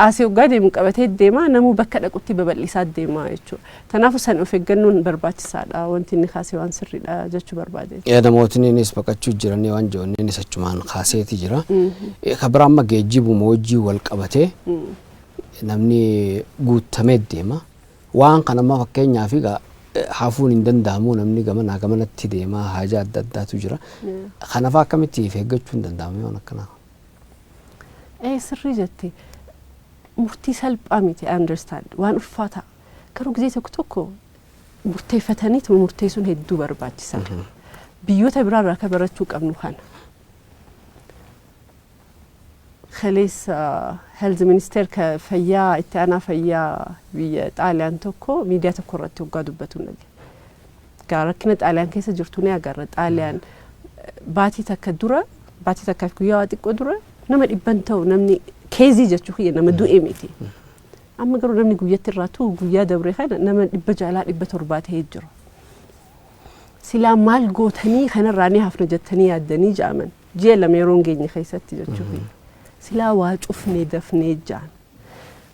asii waggaa deemu qabatee deemaa namuu bakka dhaqutti babal'isaa deemaa jechuudha tanaafu san of eeggannoon barbaachisaadha wanti inni kaasee waan sirriidha jechuu barbaade namootnis baqachuu jiranii waan joonnis achumaan kaaseeti jira kabira amma geejjibuma hojii wal qabatee namni guutamee deema waan kana amma fakkeenyaaf hafuun hin danda'amu namni gamanaa gamanatti deemaa haja adda addaatu jira kanaaf akkamitti eeggachuu hin danda'amu waan akkanaa sirrii jettee murtii salphaa miti understand waan ulfaata garuu gisee tokko tokko murteeffataniitu murteessuun hedduu barbaachisaadha biyyoota biraarraa akka barachuu qabnu kana خليس هيلث مينستر كفيا اتانا فيا بطاليان توكو ميديا تكورتي وقادو بتونجي قاركنا طاليان كيس جرتوني اغار طاليان باتي تكدورا باتي تكفيا تقدورا نما دبنتو نمني كيزي جچو خي نما دو ايميتي اما غرو نمني غيت راتو غيا دبري خنا نما دبجالا دبتوربات هيجرو سلا مال غوتني خنا راني حفنجتني يدني جامن جي لميرونغي خيستي جچو سلا واجفني دفني جان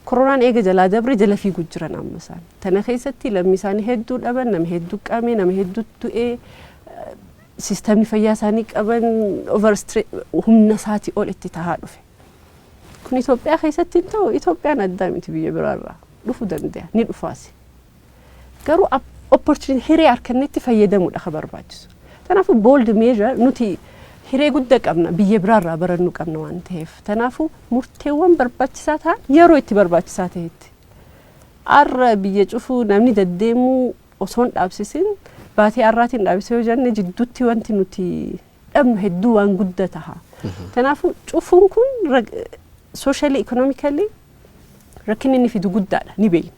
كورونا ايجا جلا دبري جلا في غجرنا مثلا تنخيستي لميساني هدو دبن نم هدو قامي نم هدو تو سيستم فياساني قبن اوفر ستري هم نساتي اول اتتهادف كون ايثيوبيا خيستي تو ايثيوبيا ندامتي بي برارا دفو دنديا ني دفاسي غرو opportunity هيري اركنتي فيدمو دخبر باجس تنافو بولد ميجر نوتي هيري قد قبنا بيه برارا برنو قبنا وانتهف تنافو مرتوان برباچساتا يرو اتي برباچساتا هيتي ار بيه چفو نمني دديمو اوسون دابسسين باتي اراتين دابسيو جن جدوتي وانتي نوتي ام هدو وان قدتها تنافو چفون كون سوشيالي ايكونوميكالي ركنني في دو قدالا نبين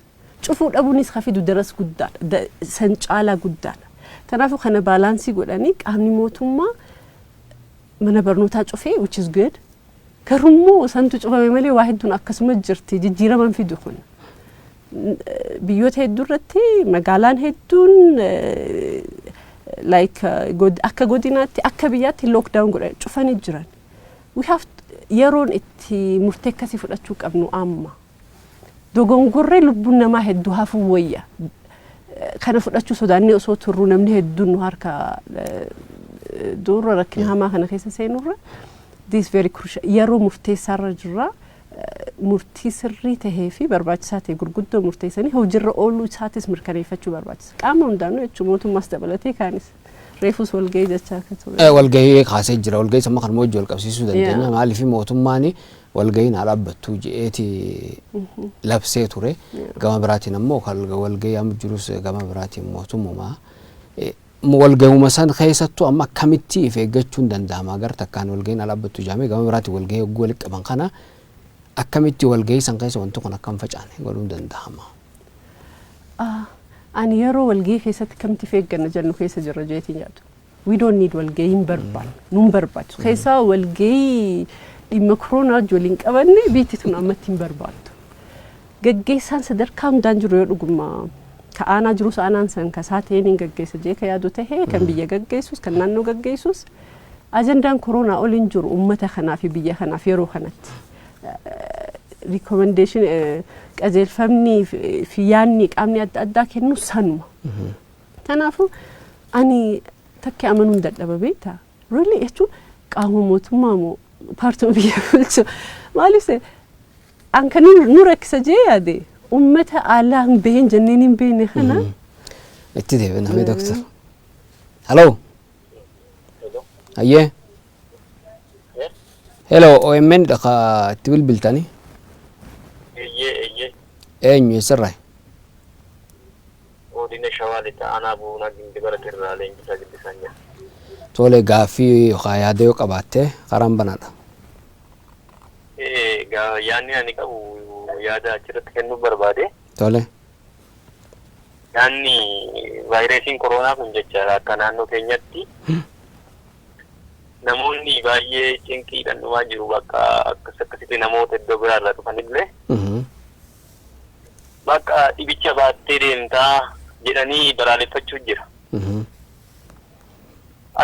چفو ابونيس خفيدو درس قدالا سنچالا قدالا تنافو خنا بالانسي قداني قامني موتوما من برنوتا چوفي which is good كرمو سنتو چوفا ميملي واحدون اكسمه جرتي جيرا من في دخون بيوت هدورتي مقالان هدون like good اكا godinati اكا بياتي lock down قد چوفاني جران we have يرون اتي مرتكسي فلاتشوك ابنو اما دوغون قرر لبنا ما هدو هافو ويا كان فلاتشو سوداني اصوت الرونة من هدون هاركا دور ركنها ما خنا خيسه سينورا this very crucial يرو مرتي سر جرا مرتي سري تهيفي برباج ساتي غرغدو مرتي سني هو جرا اولو ساتس مركري فتشو برباج قامو اندانو يچموتو ماستبلتي كانس ريفوس والجاي دچاكتو والجاي خاصه جرا والجاي سما خن موجو القبسيسو دندنا مالي في موتماني والجاي علبتو جيتي لبسه توري غما براتي نمو خل والجاي ام جروس غما براتي موتوما والجاي مسان خيستو اما كميتي فيغچون دنداما غر تكان والجاي علبتو جامي غما براتي والجاي غولق بنخنا اكميتي والجاي سانكايس وانتو كنا كم فجاني غولون دنداما ان يرو والجاي خيست كمتي فيغن جنو خيس جرجيتي نيادو we don't need والجاي بربال نمبربات خيسا والجاي المكرونا جولين قبني بيتتون امتين بربال غغي سان سدر كام دانجرو يدغما كانا جروس انانسن كساتين غغيس جيك يادو تهي كان بيه غغيسوس كنانو غغيسوس اجندان كورونا اولينجور امته خنافي بيه خنافي رو خنت ريكومنديشن قزل فمني في ياني قامني اداك انو سنو تنافو اني تكي امنون ددببيتا really اچو قامو موتمامو بارتو بيه فلچو ماليسه انكني نورك سجيادي امته الله بين جنين بين خنا اتدي بنا يا دكتور هلو ايه هلو او من دقا تبل بلتاني ايه سراي ودينا شوالي انا ابو ناجين دبرت الرالين جاجد سانيا تولي غافي خياديو قباته قران بنادا يعني اني كابو yaada achirratti kennuu barbaade tole yaanni vaayirasiin koronaa kun jecha akka naannoo keenyatti namoonni baay'ee cinqiidhaan dhumaa jiru bakka akkasitti namoota iddoo biraarraa dhufanillee bakka dhibicha baattee deemtaa jedhanii balaaleffachuu jira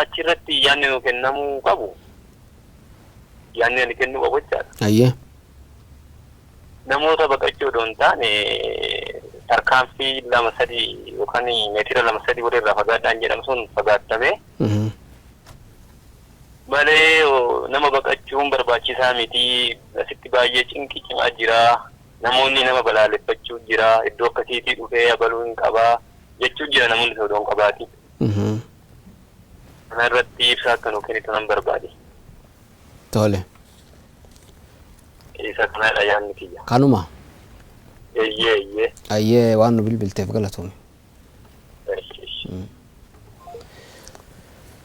achirratti yaanni nu kennamuu qabu. Yaanni ani kennu qabu jechaadha. Ayyee. Namoota baqachuu doon taane tarkaanfii 2-3 yookaan meetira 2-3 walirraa fagaadhaan jedhamu sun fagaattamee malee nama baqachuun barbaachisaa miti. Asitti baay'ee cinqii cimaa jira. Namoonni nama balaaleffachuu jira. Iddoo akkasiitii dhufee abaluu hin qabaa jechuu jira namoonni sodoon qabaati. Kana irratti ibsaa akka nuu kennitu nan barbaade. Tole. Isa kanadha yaanni kiyya. Kanuma. Eeyyee. Ayyee waan nu bilbilteef galatoome.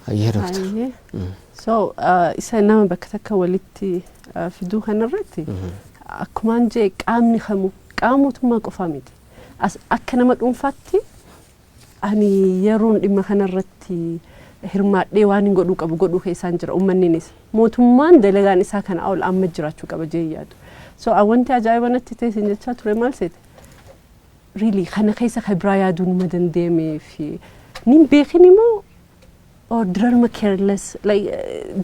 Ayyee doktor. So isa nama bakka takka walitti fiduu kanarratti akkumaan jee qaamni kamuu qaamotummaa qofaa miti. Akka nama dhuunfaatti ani yeroon dhimma kanarratti hirmaadhee waan hin godhuu qabu godhuu keessaan jira uummanninis mootummaan dalagaan isaa kana ol amma jiraachuu qaba jee yaadu. So wanti ajaa'iba natti ta'e isin jechaa ture maal seete? Really kana keessa kabraa yaaduu numa dandeemee fi nin beekin immoo or drama careless like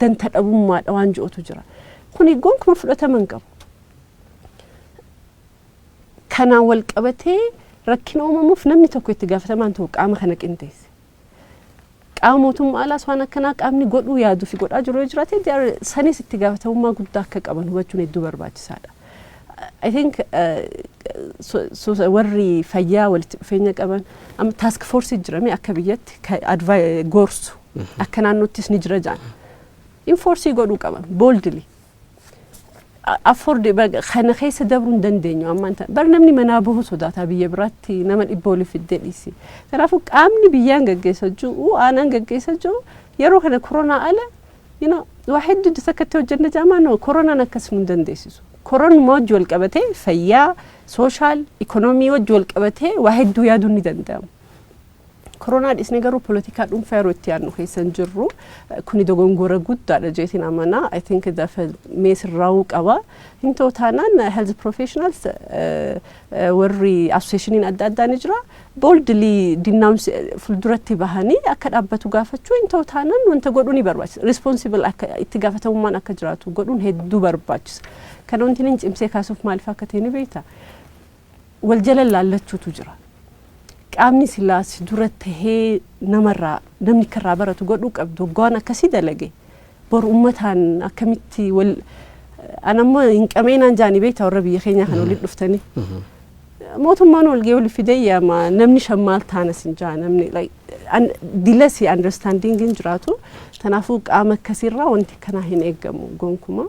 danta dhabummaadha waan ji'otu jira. Kuni gonkumaa fudhataman qabu. Kanaan wal qabatee rakkina uumamuuf namni tokko itti gaafatamaan ta'u qaama kana qindeesse. Qaama mootummaa alaas waan akkanaa qaamni godhuu yaaduu fi godhaa jiru yoo jiraate sanis itti gaafatamummaa guddaa akka qaban hubachuun hedduu barbaachisaadha. I think warri fayyaa walitti dhufeenya qaban task force jirame akka biyyatti gorsu akka naannoottis ni jira jaan. Enforce godhuu qaban boldly. Afford kana keessa dabruu dandeenyu ammaan ta'an bar namni manaa bahu sodaata biyya biraatti nama dhibba olii fiddee dhiisi. Kanaafuu qaamni biyyaan gaggeessaa jiru aanaan gaggeessaa jiru yeroo kana koronaa ala waa hedduu sakkatti hojjenna jaamaan koronaan akkas nu dandeessisu. Koronuma wajji wal qabatee fayyaa sooshaal ikoonoomii wajji wal qabatee waa hedduu yaaduun ni danda'amu. Koronaa dhisnee garuu poolitikaa dhuunfaa yeroo itti yaadnu keessan jirru kuni dogongora guddaadha jeetiin amanaa. I think dafa meesirraa'uu qaba. Hin ta'u taanaan health professionals warri associationiin adda addaa ni jira. Boldly denounce fulduratti bahanii akka dhaabbatu gaafachuu hin ta'u taanaan wanta godhuu ni barbaachisa. Responsible akka itti gaafatamummaan akka jiraatu godhuun hedduu barbaachisa. Kana wanti inni cimsee kaasuuf maaliif akka ta'e ni beektaa? Wal jala laallachuutu jira. Qaamni silaas dura tahee namni karraa baratu godhuu qabdu waan akkasii dalage bor uummataan akkamitti wal anammoo hin qabeenaan jaanii beektaa warra biyya keenya kan walitti dhuftanii mootummaan walgee wal fidee yaama namni shammaal taanas hin jaa namni dilasi understanding hin jiraatu kanaafuu qaama akkasiirraa wanti kanaa hin eeggamu gonkuma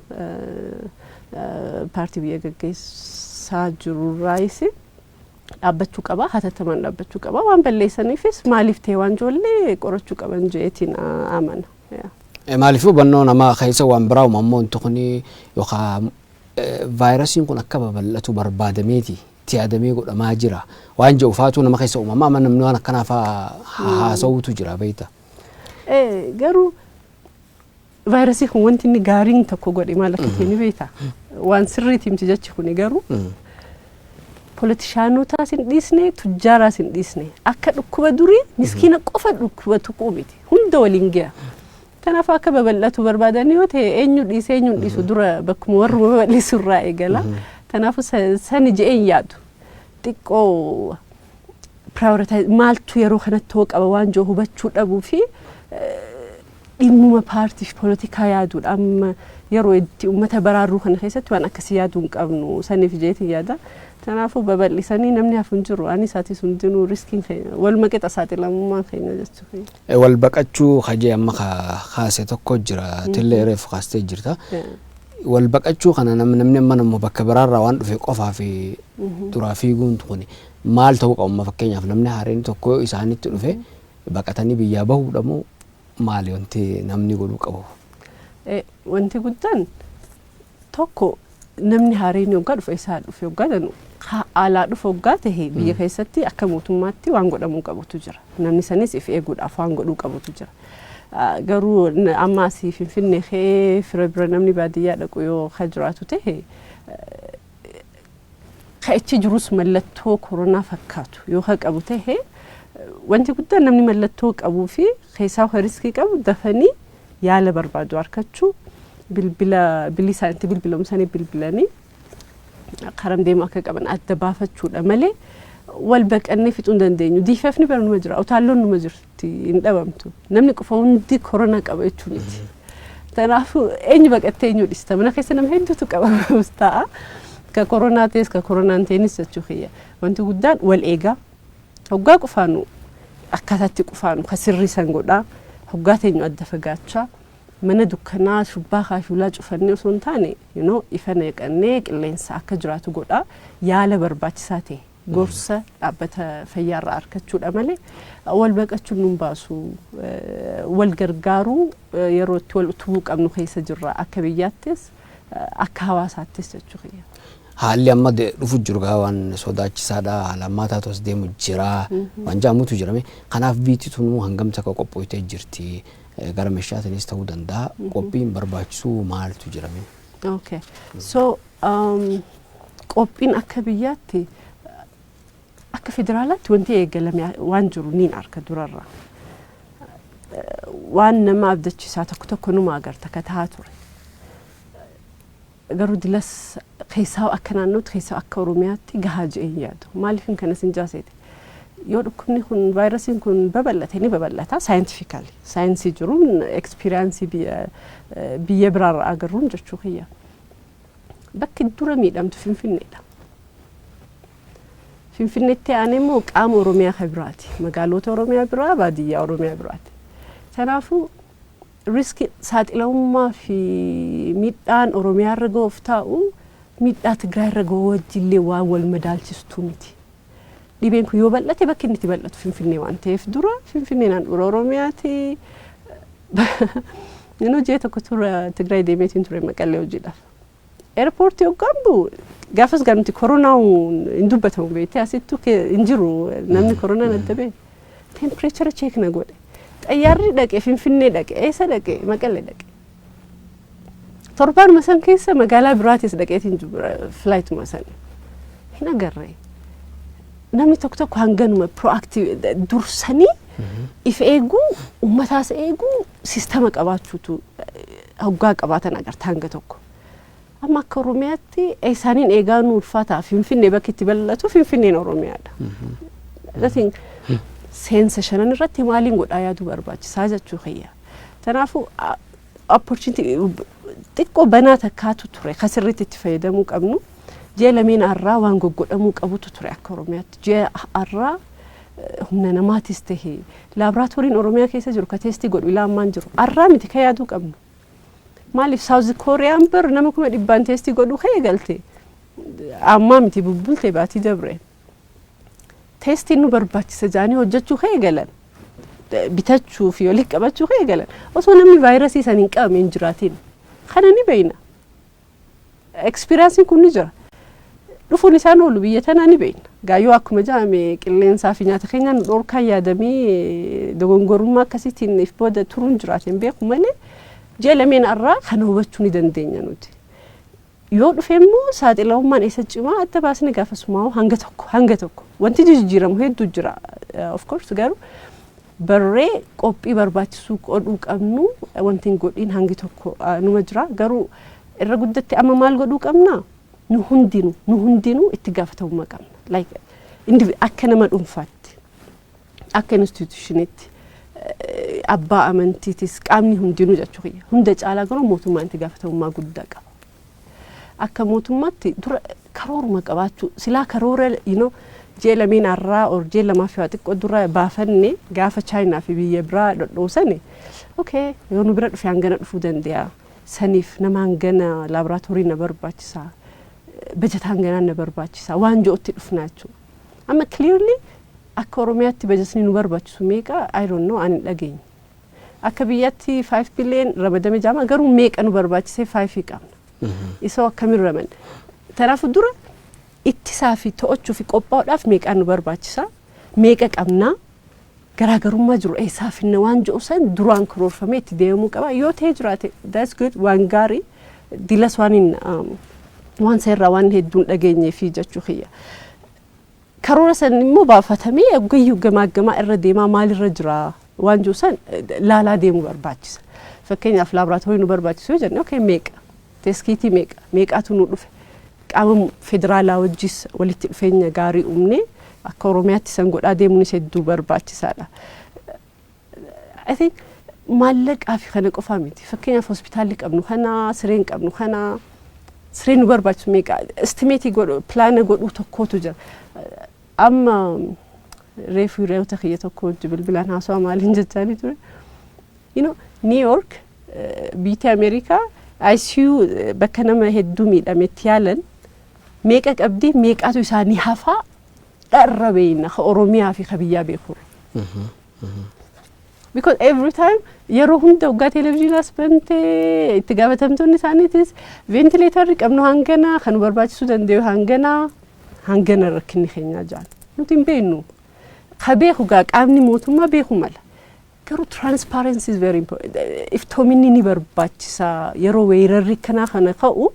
paartii biyya gaggeessaa jirurraayisi dhaabbachuu qaba hatattamaan dhaabbachuu qaba waan balleessaniifis maaliif ta'e waan ijoollee qorachuu qaban jeetiin amana. Maaliif hubannoo namaa keessa waan biraa uumammoo wanti kun yookaan vaayirasiin kun akka babal'atu barbaadameeti itti yaadamee godhamaa jira waan jedhu faatu nama keessa uumamaa amma namni waan akkanaaf haasawuutu jira beektaa. Garuu vaayirasii kun wanti inni gaariin tokko godhe maal akka ta'e ni beektaa waan sirriitti himti jechi kuni garuu. Politishaanotaa sin dhiisne tujjaaraa sin dhiisne akka dhukkuba durii miskiina qofa dhukkuba tuquu miti hunda waliin ga'a. Kanaaf akka babal'atu barbaadan yoo ta'e eenyu dhiisu dura bakkuma warra babal'isu irraa eegala. Kanaaf sani je'een yaadu xiqqoo prioritize maaltu yeroo kanatti hoo qaba waan jiru hubachuu dhabuu fi dhimmuma paartii fi poolitikaa yaaduudha amma yeroo itti uummata baraaruu kana keessatti waan akkasii yaaduu hin qabnu saniif jeetiin yaada. Kanaafuu babal'isanii namni hafuun jiru ani isaatis hundinuu riskiin keenya wal maqixa saaxilamummaan keenya jechuudha. Wal baqachuu hajee amma kaase tokko jira tillee reef kaastee jirta. Wal baqachuu kana namni amma nammoo bakka biraarraa waan dhufe qofaa fi duraa fiiguun kuni maal ta'uu qabu fakkeenyaaf namni haareen tokko isaanitti dhufe baqatanii biyyaa bahuudha moo maali wanti namni godhuu qabu? Wanti guddaan tokko namni haareen yoggaa dhufe isaa dhufe yoggaa danu alaa dhufe yoggaa ta'e biyya keessatti akka mootummaatti waan godhamuu qabutu jira. Namni sanis if eeguudhaaf waan godhuu qabutu jira. Garuu amma asii Finfinnee kee fira bira namni baadiyyaa dhaqu yoo jiraatu ta'e ka'ichi jirus mallattoo koronaa fakkaatu yoo qabu ta'e wanti guddaan namni mallattoo qabuu fi keessaa riskii qabu dafanii yaala barbaadu harkachuu bilbila bilisaanti bilbilomsanii bilbilanii karam deemu akka qaban adda baafachuudha malee wal baqannee fixuu dandeenyu diifafni barnuma jira utaalloon numa jirti hin dhabamtu namni qofa hundi korona qaba jechuun miti tanaafu eenyu baqattee eenyu dhista mana keessa nama hedduutu qaba mustaa ka korona tees ka koronaan teenis jechuudha wanti guddaan wal eegaa hoggaa qufaanu akkataatti qufaanu ka sirrii san godhaa hoggaa teenyu adda fagaachaa mana dukkanaa shubbaa kaashulaa cufannee osoo hin taane ifa neeqannee qilleensa akka jiraatu godhaa yaala barbaachisaa ta'e gorsa dhaabbata fayyaarraa argachuudha malee wal baqachuun nun baasu wal gargaaruu yeroo itti wal utubuu qabnu keessa jirra akka biyyaattis akka hawaasaattis jechuudha. Haalli amma dhufu jiru waan sodaachisaadha halammataa tos deemu jira waan jaamutu jirame kanaaf biitituun hangamta ka qophooytee jirti gara meeshaatiinis ta'uu danda'a qophiin barbaachisuu maaltu jirame. Okay. So qophiin akka biyyaatti akka federaalaatti wanti eegalame waan jiru niin arka durarra waan nama abdachiisaa tokko numa agarta ka tahaa ture. garuu dilas keessaa akka naannootti keessaa akka Oromiyaatti gahaa je'een yaadu maaliif kana sinjaaseeti yoo dhukkubni kun vaayirasiin kun babal'ate ni babal'ata scientifically saayinsii jiruun experience biyya biraarraa agarruun jechuu kiyya bakki dura miidhamtu Finfinneedha. Finfinneetti aanee immoo qaama Oromiyaa kan biraati magaalota Oromiyaa biraa baadiyyaa Oromiyaa biraati kanaafuu riski saaxilamummaa fi miidhaan Oromiyaa irra ga'uuf taa'u miidhaa Tigraay irra ga'u wajjillee waan wal madaalchistu miti. Dhibeen kun yoo bal'ate bakki inni itti bal'atu Finfinnee waan ta'eef dura Finfinneen handhuura Oromiyaati. Jee tokko tura Tigraay deemeetiin ture Maqallee hojiidhaaf. Eerpoortii hoggaambu gaafas gaanumti koronaa hin dubbatamu beekte asittuu hin jiru namni koronaan adda ba'e. Tempereechara cheek na godhe. Xayyaarri dhaqee Finfinnee dhaqee eessa dhaqee Maqallee dhaqee torbaanuma san keessa magaalaa biraatis dhaqeetiin flightuma san hin agarree namni tokko hanganuma proactive dursanii if eeguu ummataas eeguu sistema qabaachuutu hoggaa qabaatan agarta hanga tokko amma akka Oromiyaatti eessaaniin eegaan ulfaataa Finfinnee bakki itti bal'atu Finfinneen Oromiyaadha. Seensa shanan irratti maaliin godhaa yaaduu barbaachisaa jechuu kiyya. Kanaafuu opportunity xiqqoo banaa takkaatu ture kasirriitti itti fayyadamuu qabnu jee lameen arraa waan goggodhamuu qabutu ture akka Oromiyaatti jee arraa humna namaatis tahee laaboraatooriin Oromiyaa keessa jiru ka teestii godhu ilaamaan jiru arraa miti ka yaaduu qabnu maaliif South Koreaan bar nama 100 teestii godhu ka eegalte ammaa miti bubbulte baatii dabre. Teestiin nu barbaachisa jaanii hojjechuu kee galan bitachuu fi olii qabachuu kee galan osoo namni vaayirasii san hin qabame hin jiraatin kana ni beeyna experience kun ni jira dhufuun isaan oolu biyya tanaa ni beeyna gaayyoo akkuma jaame qilleensaa fi nyaata keenyaan dhorkaan yaadamee dogongorummaa akkasiitiin if booda turuun jiraatin beeku malee jee lameen arraa kana hubachuu ni dandeenya nuti. Yoo dhufeemmoo saaxilamummaan eessa cimaa adda baasne gaafasumaa hanga tokko wanti jijjiiramu hedduu jira of course garuu barree qophii barbaachisuu godhuu qabnu wanti godhiin hangi tokko numa jira garuu irra guddatti amma maal godhuu qabna nu hundinuu itti gaafatamummaa qabna like akka nama dhuunfaatti akka institutionitti abbaa amantiitis qaamni hundinuu jechuu hunda caalaa garuu mootummaan itti gaafatamummaa guddaa qaba. Akka mootummaatti dura karooruma qabaachuu silaa karoora jee lameen arraa or jee lamaa fi xiqqoo dura baafanne gaafa Chaayinaa fi biyya biraa dhodhoosane okay yoo nu bira dhufe hangana dhufuu danda'a saniif nama hangana laaboraatoorii na barbaachisaa bajeta hangana na barbaachisaa waan jootti dhufnaa jechuudha. Amma clearly akka Oromiyaatti bajetni nu barbaachisu meeqa I don't know ani dhageenya. Akka biyyaatti 5 billion ramadame jaama garuu meeqa nu barbaachisee 5 qabna. Isoo akkamiin raman taraafu dura ittisaa fi to'achuu fi qophaa'uudhaaf meeqaan nu barbaachisa meeqa qabnaa garaagarummaa jiru eessaa finna waan jo'usan duraan karoorfamee itti deemuu qaba yoo ta'e jiraate that's good waan gaarii dilas waan seerraa waan hedduun dhageenyee fi jechuu kiyya karoora san immoo baafatamee gayyuu gamaa irra deemaa maalirra jira waan juusan laalaa deemuu barbaachisa. Fakkeenyaaf laaboraatoorii nu barbaachisu jennee okay meeqa teskiitii meeqaatu nu dhufe qaama federaalaa wajjis walitti dhufeenya gaarii uumne akka Oromiyaatti san godhaa deemuun hedduu barbaachisaadha. I think maallaqaa fi kana qofaa miti. Fakkeenyaaf hospitaalli qabnu kana sireen qabnu kana sireen nu barbaachisu meeqa estimeetii godhu pilaana godhuu tokkotu jira. Amma reefuu reewta kiyya tokko bilbilaan haasawaa maaliin jechaanii ture. New York biyya Ameerikaa ICU bakka nama hedduu miidhametti yaalan meeqa qabdii meeqaatu isaanii hafaa dharra beeyna ka Oromiyaa fi ka biyyaa beekuu. Because every time yeroo hunda waggaa televiziyonaas bantee itti gaafatamtoonni isaaniitis ventileetarri qabnu hangana kan barbaachisuu danda'u hangana rakkinni keenyaa jaan nuti hin beeknu ka beeku gaa qaamni mootummaa beeku mala garuu transparency is very important. Iftoominni ni barbaachisa yeroo weerarri kanaa kana ka'u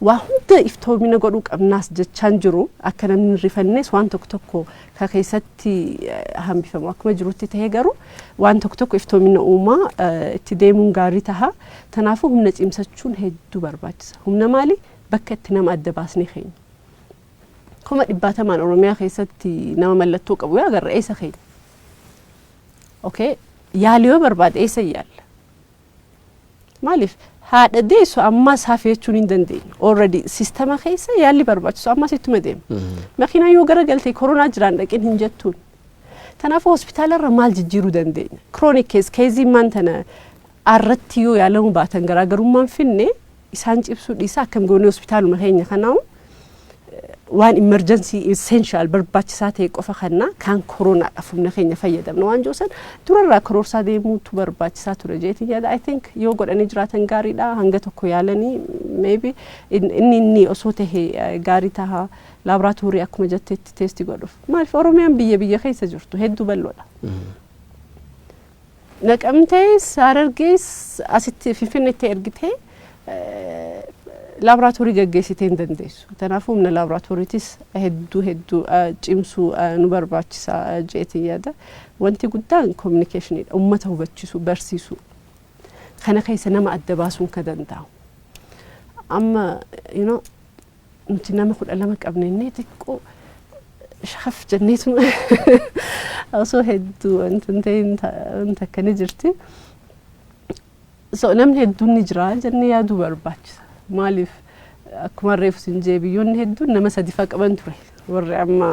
waa hunda iftoomina godhuu qabnaas jechaan jiru akka namni rifannes waan tokko ka keessatti hambifamu akkuma jirutti ta'ee garuu waan tokko iftoomina uumaa itti deemuun gaarii taha. Kanaafuu humna cimsachuun hedduu barbaachisa. Humna maali bakka itti nama adda baasnee keenya. Kuma dhibbatamaan Oromiyaa keessatti nama mallattoo qabu yaa agarra eessa keenya. Okay yaaliyoo barbaade eessa yaalla. Maaliif haadha deessu ammas hafeechuun hin dandeenyu. Already sistema keessa yaalli barbaachisu ammas ittuma deema. Makiinaa yoo garagaltee koronaa jiraan dhaqin hin jettuun. Kanaafuu hospitaalarra maal jijjiiruu dandeenya. Chronic case keezii maantana arratti yoo yaalamu baatan garaagarummaan finne isaan cibsuu dhiisaa akkam goonee hospitaaluma keenya kanaa waan emergency essential barbaachisaa ta'e qofa kanna kan corona dhafumna keenya fayyadamna waan joosan durarraa karoorsaa deemuutu barbaachisaa ture jeetii yaada. I think yoo godhanii jiraatan gaariidha hanga tokko yaalanii maybe inni osoo ta'e gaarii taha laaboraatoorii akkuma jetteetti teestii godhuuf. Maaliif Oromiyaan biyya keessa jirtu hedduu bal'oodha. Naqamtees Harargees asitti Finfinneetti ergitee laaboraatoorii gaggeessitee hin dandeessu. Kanaafuu humna laaboraatooriitis hedduu cimsuu nu barbaachisa jeetii yaada. Wanti guddaan communicationidha. Uummata hubachiisuu barsiisuu. Kana keessa nama adda baasuun ka danda'u. Amma nuti nama 12 qabnee xiqqoo shaf jenneetu osoo hedduu wanta akkana jirti. So namni hedduun ni jira jennee yaaduu barbaachisa. Maaliif akkuma reefu sinjee biyyoonni hedduun nama sadi faa qaban ture. Warri amma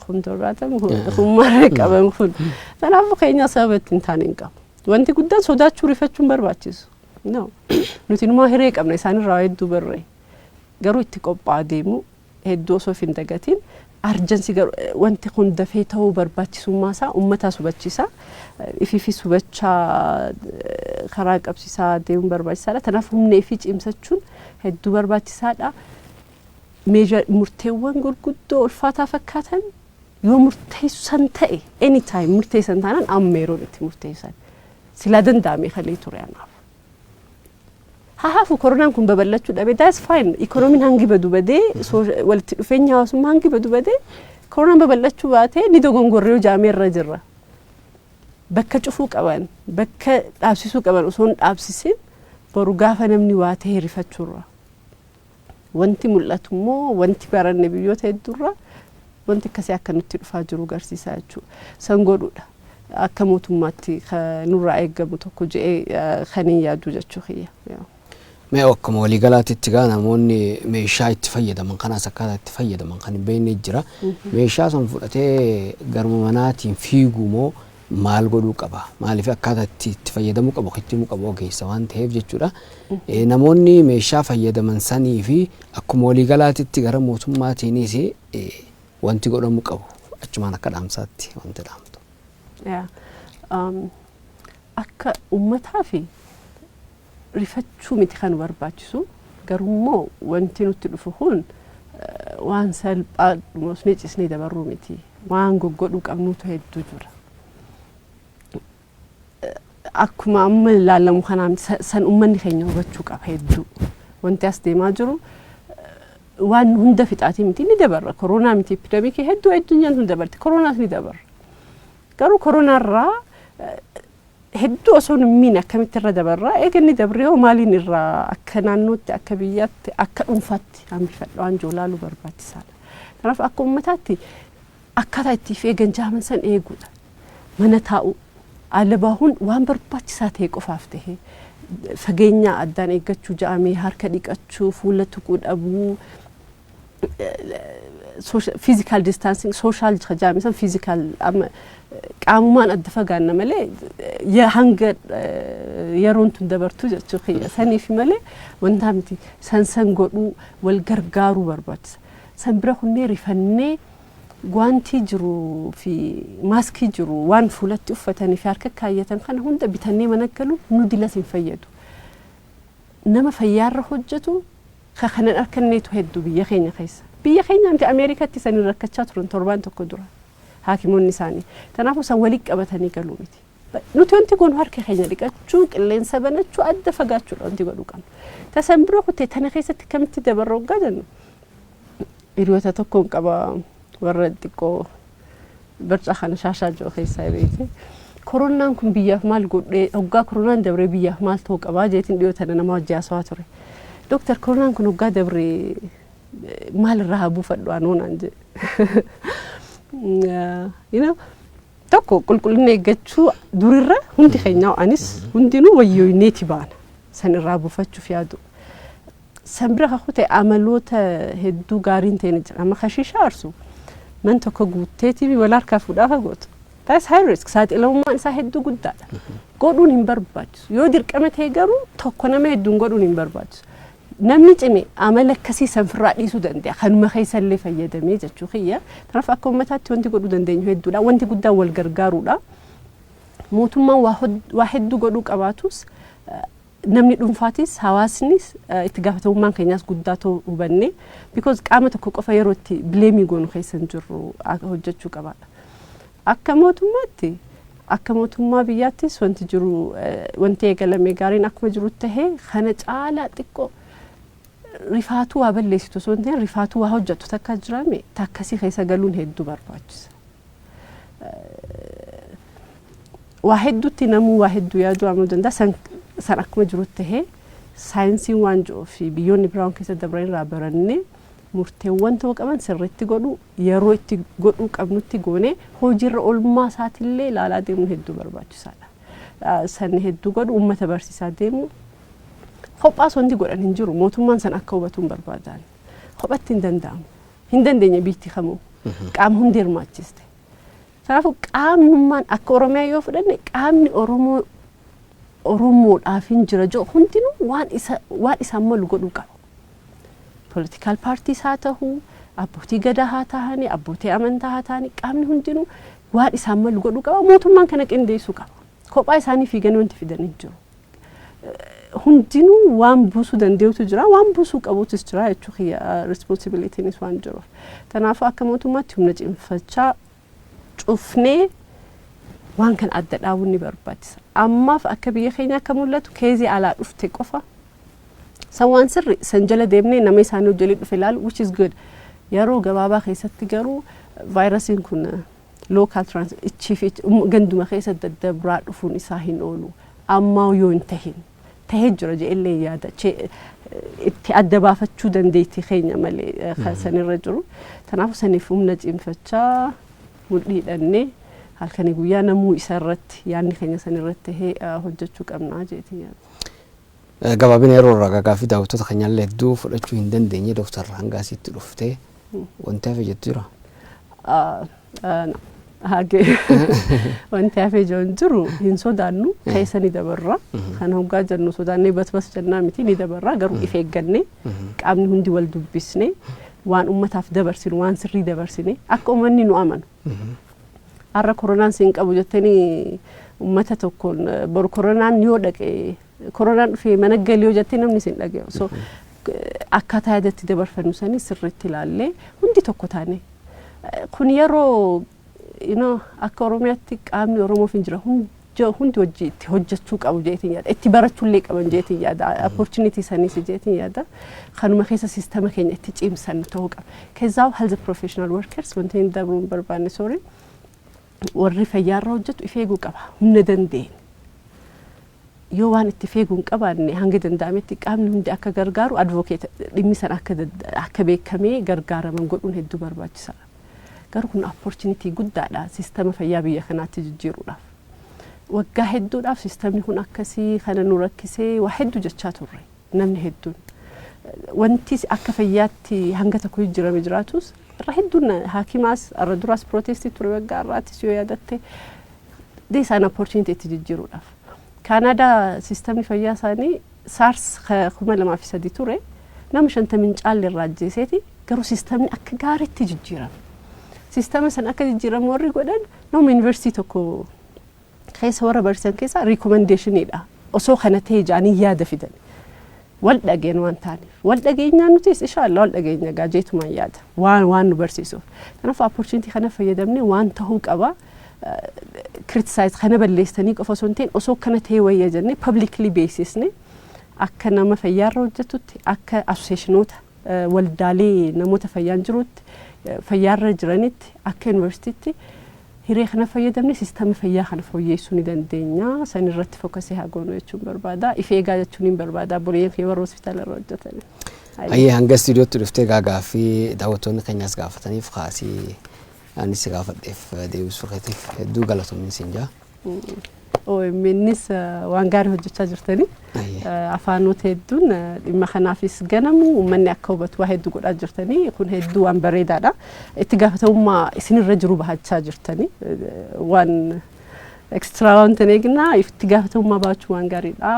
kun torbaatamu hummarree qaban kun. Kanaafuu keenya sababatti hin taane hin qabu. Wanti guddaan sodaachuu rifachuun barbaachisu. Nuti numaa hiree qabna isaanirraa hedduu barree. Garuu itti qophaa deemu hedduu osoo hin dagatiin arjansi wanti kun dafee ta'uu barbaachisummaa isaa uummataas hubachiisa. Ififis hubachaa karaa qabsiisaa deemuun barbaachisaadha. Kanaaf humna ifii cimsachuun hedduu barbaachisaadha. Murteewwan gurguddoo ulfaataa fakkaatan yoo murteessan ta'e anytime murteessan taanaan amma yeroo itti murteessan silaa danda'amee kalee ture anaaf. Haafu koronaan kun babal'achuu dhabe that's fine. Ikoonomiin hangi badu badee walitti dhufeenya hawaasummaa hangi badu badee koronaan babal'achuu baatee ni dogongorree jaamee irra jirra. Bakka cufuu qaban bakka dhaabsisuu qaban osoo hin dhaabsisin boru gaafa namni waa ta'e rifachuurra. Wanti mul'atu immoo wanti baranne biyyoota hedduurra wanti akkasii akka nutti dhufaa jiru agarsiisaa jechuudha. San godhuudha. Akka mootummaatti nurraa eeggamu tokko je'ee kan hin yaadu jechuu kiyya. Mee akkuma waliigalaatti gaa namoonni meeshaa itti fayyadaman kanaas akkaataa itti fayyadaman kan hin beekne jira. Meeshaa san fudhatee garuma manaatiin fiiguu moo maal godhuu qaba? Maaliif akkaataa itti fayyadamuu qabu kittimuu qabu ogeessa waan ta'eef jechuudha. Namoonni meeshaa fayyadaman sanii fi akkuma waliigalaatti gara mootummaatiinis wanti godhamuu qabu achumaan akka dhaamsaatti wanti dhaamtu. Akka uummataa fi rifachuu miti kan barbaachisu garuu wanti nutti dhufu kun waan salphaa mosnee cisnee dabarruu miti waan goggodhuu qabnuutu hedduu jira. Akkuma amma ilaalamu kanaan san uummanni keenya hubachuu qaba hedduu. Wanti as deemaa jiru waan hunda fixaatii miti ni dabarra koronaa miti epidemiikii hedduu addunyaan hunda dabarti koronaas ni dabarra garuu koronaarraa hedduu osoo miin akkamitti irra dabarra eeganni dabree maaliin irraa akka naannootti akka biyyaatti akka dhuunfaatti hambifadhu waan joolaaluu barbaachisaadha. Kanaaf akka uummataatti akkaataa itti eegan jaaman san eeguudha. Mana taa'u ala bahuun waan barbaachisaa ta'e qofaaf ta'e fageenya addaan eeggachuu ja'amee harka dhiqachuu fuula tuquu dhabuu physical distancing social jaaman physical qaamumaan adda fagaanna malee hanga yeroon tun dabartuu jechuu khiyya saniif malee wanta miti san godhuu wal gargaaruu barbaachisa. San bira hunnee rifannee gwaantii jiru fi maaskii jiru waan fuulatti uffatanii fi harka kaayyatan kana hunda bitannee mana galu nu dilas hin fayyadu. Nama fayyaarra hojjetu kanan arkanneetu hedduu biyya keenya keessa. Biyya keenya anti Ameerikaatti san rakkachaa turan torbaan tokko dura. Haakimoonni isaanii. Kanaafuu san walii qabatanii galuu miti. Nuti wanti kun harka keenya dhiqachuu qilleensa banachuu adda fagaachuudha wanti godhuu qabnu. Tasan bira kutee tana keessatti kamitti dabarra hoggaa jennu. Hiriyoota tokkoon qaba warra xiqqoo barcaa kana shaashaa jiru keessaa beekte. Koronaan kun biyyaaf maal godhee hoggaa koronaan dabree biyyaaf maal ta'uu qabaa jeetiin dhiyootana nama wajjin haasawaa ture. Dooktar koronaan kun hoggaa dabree maal irraa haa buufadhu anoonaan jedhe. Tokko qulqullina eeggachuu durirra hundi keenyaa anis hundinuu wayyooneeti baana san irraa buufachuuf yaadu. San bira kakute amaloota hedduu gaariin ta'e jira amma kashiisha arsu man tokko guutteetii wal harkaa fuudhaa fagootu. That's high risk saaxilamummaan isaa hedduu guddaadha. Godhuun hin barbaachisu yoo dirqama ta'e garuu tokko nama hedduun godhuun hin barbaachisu. Namni cime amala akkasii sanfirraa dhiisuu danda'a kanuma keessallee fayyadamee jechuu khiyya. Kanaaf akka uummataatti wanti godhuu dandeenyu hedduudha wanti guddaan wal gargaaruudha. Mootummaan waa hedduu godhuu qabaatus namni dhuunfaatis hawaasnis itti gaafatamummaan keenyaas guddaa ta'uu hubanne because qaama tokko qofa yeroo itti bileemii goonu keessan jirru hojjechuu qabaadha. Akka mootummaatti akka mootummaa biyyaattis wanti jiru wanti eegalame gaariin akkuma jiru tahee kana caalaa xiqqoo rifaatuu waa balleessitu osoo hin ta'in rifaatuu waa hojjettu takka jiraame takkasii keessa galuun hedduu barbaachisa. Waa hedduutti namuu waa hedduu yaaduu ammoo danda'a san akkuma jirutti tahee saayinsiin waan jiru fi biyyoonni biraan keessa dabreen irraa barannee murteewwan ta'uu qaban sirriitti godhuu yeroo itti godhuu qabnutti goonee hojiirra oolmaa isaatillee ilaalaa deemuun hedduu barbaachisaadha. Sanni hedduu godhu uummata barsiisaa deemu kophaas wanti godhan hin jiru mootummaan san akka hubatuun barbaadan kophatti hin danda'amu hin dandeenye biitti kamuu qaama hundi hirmaachiste. Kanaafuu qaamummaan akka Oromiyaa yoo fudhanne qaamni Oromoodhaaf hin jira jiru hundinuu waan isaan malu godhuu qaba. Political parties haa ta'uu abbootii gadaa haa ta'anii abbootii amantaa haa ta'anii qaamni hundinuu waan isaan malu godhuu qaba mootummaan kana qindeessuu qaba. Kophaa isaanii fiiganii wanti fidan hin jiru. Hundinuu waan buusuu danda'utu jira waan buusuu qabuutis jira jechuudha responsibilitynis waan jiruuf. Kanaafuu akka mootummaatti humna cimfachaa cufnee waan kan adda dhaabuun ni barbaachisa. Ammaaf akka biyya keenya akka mul'atu keezii alaa dhufte qofa sawwan sirri sanjala deemnee nama isaanii hojjelee dhufe ilaalu which is good. Yeroo gabaabaa keessatti garuu vaayirasiin kun local transmission ganduma keessa daddabraa dhufuun isaa hin oolu. Amma yoo hin tahin tahee jira jeellee yaada itti adda baafachuu dandeetti keenya malee sanirra jiru. Kanaafuu saniif humna cimfachaa mudhiidhannee halkanii guyyaa namuu isarratti yaadni keenya sanirratti hojjechuu qabnaa jeetii yaada. Gabaabina yeroo irraa gaaffii daawwattoota keenyallee hedduu fudhachuu hin dandeenye Dooktar Hangaasitti dhuftee wanti hafe jettu jira? Wanti hafe jiru hin sodaannu keessanii dabarra kan hoggaa jennu sodaannee basbas jennaa miti ni dabarra garuu if eeggannee qaamni hundi wal dubbisnee waan ummataaf dabarsinu waan sirrii dabarsine akka ummanni nu amanu. Har'a koronaan siin qabu jettanii ummata tokkoon boru koronaan yoo dhaqe koronaan dhufee mana galii yoo jettee namni siin dhaga'u. So akkaataa yaadatti dabarfannu sanii sirriitti ilaallee hundi tokko taane kun yeroo akka Oromiyaatti qaamni Oromoof hin jira jo hundi wajji itti hojjechuu qabu jeetiin yaada itti barachullee qaban jeetiin yaada opportunity sanis jeetiin yaada kanuma keessa sistema keenya itti cimsan ta'uu qaba keessaaf health professional workers wanti hin dabruun barbaanne sorry warri fayyaarra hojjetu ifeeguu qaba humna dandeen yoo waan itti feeguun qabaanne hanga danda'ametti qaamni hundi akka gargaaru advocate dhimmisan akka beekamee gargaaraman godhuun hedduu barbaachisaadha garuu kun opportunity guddaadha sistema fayyaa biyya kanaatti jijjiiruudhaaf waggaa hedduudhaaf sistemni kun akkasii kana nu rakkisee waa hedduu jechaa turre namni hedduun wanti akka fayyaatti hanga tokko jijjiirame jiraatus irra hedduun haakimaas irra duraas protestii ture waggaa irraattis yoo yaadatte deesaan opportunity itti jijjiiruudhaaf Canada sistemni fayyaa isaanii SARS 2003 ture nama 50 caallee irraa ajjeeseeti garuu sistemni akka gaariitti jijjiirame sistema san akka jijjiiramu warri godhan nama university tokko keessa warra barsiisan keessa recommendationidha osoo kana ta'e jaanii yaada fidan wal dhageen waan taaniif wal dhageenyaa nutis inshallah wal dhageenya gaajeetuma yaada waan nu barsiisuuf kanaaf opportunity kana fayyadamne waan ta'uu qaba criticize kana balleessanii qofa osoo hin ta'in osoo kana ta'e wayya jenne publicly basisne akka nama fayyaarra hojjetutti akka associationoota waldaalee namoota fayyaan jirutti fayyaarra jiranitti akka universitytti hiree kana fayyadamne sistema fayyaa kana fooyyessuu ni dandeenya san irratti fokusee haa goonu jechuun barbaada ifeegaa jechuun hin barbaada boleen fi warra hospitaala irra hojjetan ayyee hanga stuudiyootti dhuftee gaafii daawwattoonni keenyas gaafataniif kaasii anis gaafadheef deebisuu keetiif hedduu galatoomin sinjaa OMNs waan gaarii hojjechaa jirtanii afaanota hedduun dhimma kanaafis ganamu uummanni akka hubatu waa hedduu godhaa jirtanii kun hedduu waan bareedaadha itti gaafatamummaa isinirra jiru bahachaa jirtanii waan extra waan taneegna itti gaafatamummaa baachuu waan gaariidha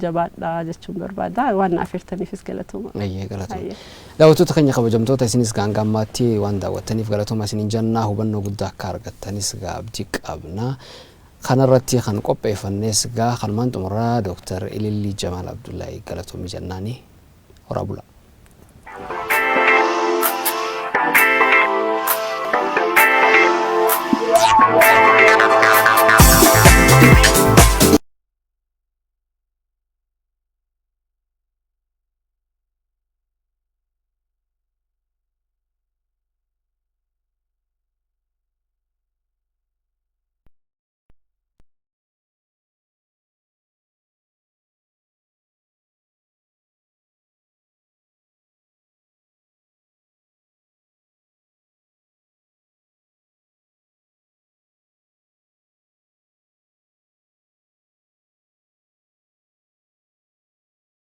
jabaadha jechuun barbaada waan afeertaniifis galatooma ayyee galatooma daawwattoota keenya kabajamtoota isinis gaangammaatti waan daawwattaniif galatooma isinin jannaa hubannoo guddaa akka argattanis abdii qabna kanarratti kan qopheeffannes gaa kalmaan xumuraa Dr. Ililli Jamaal Abdullahi galatoomii jannaani horaa bula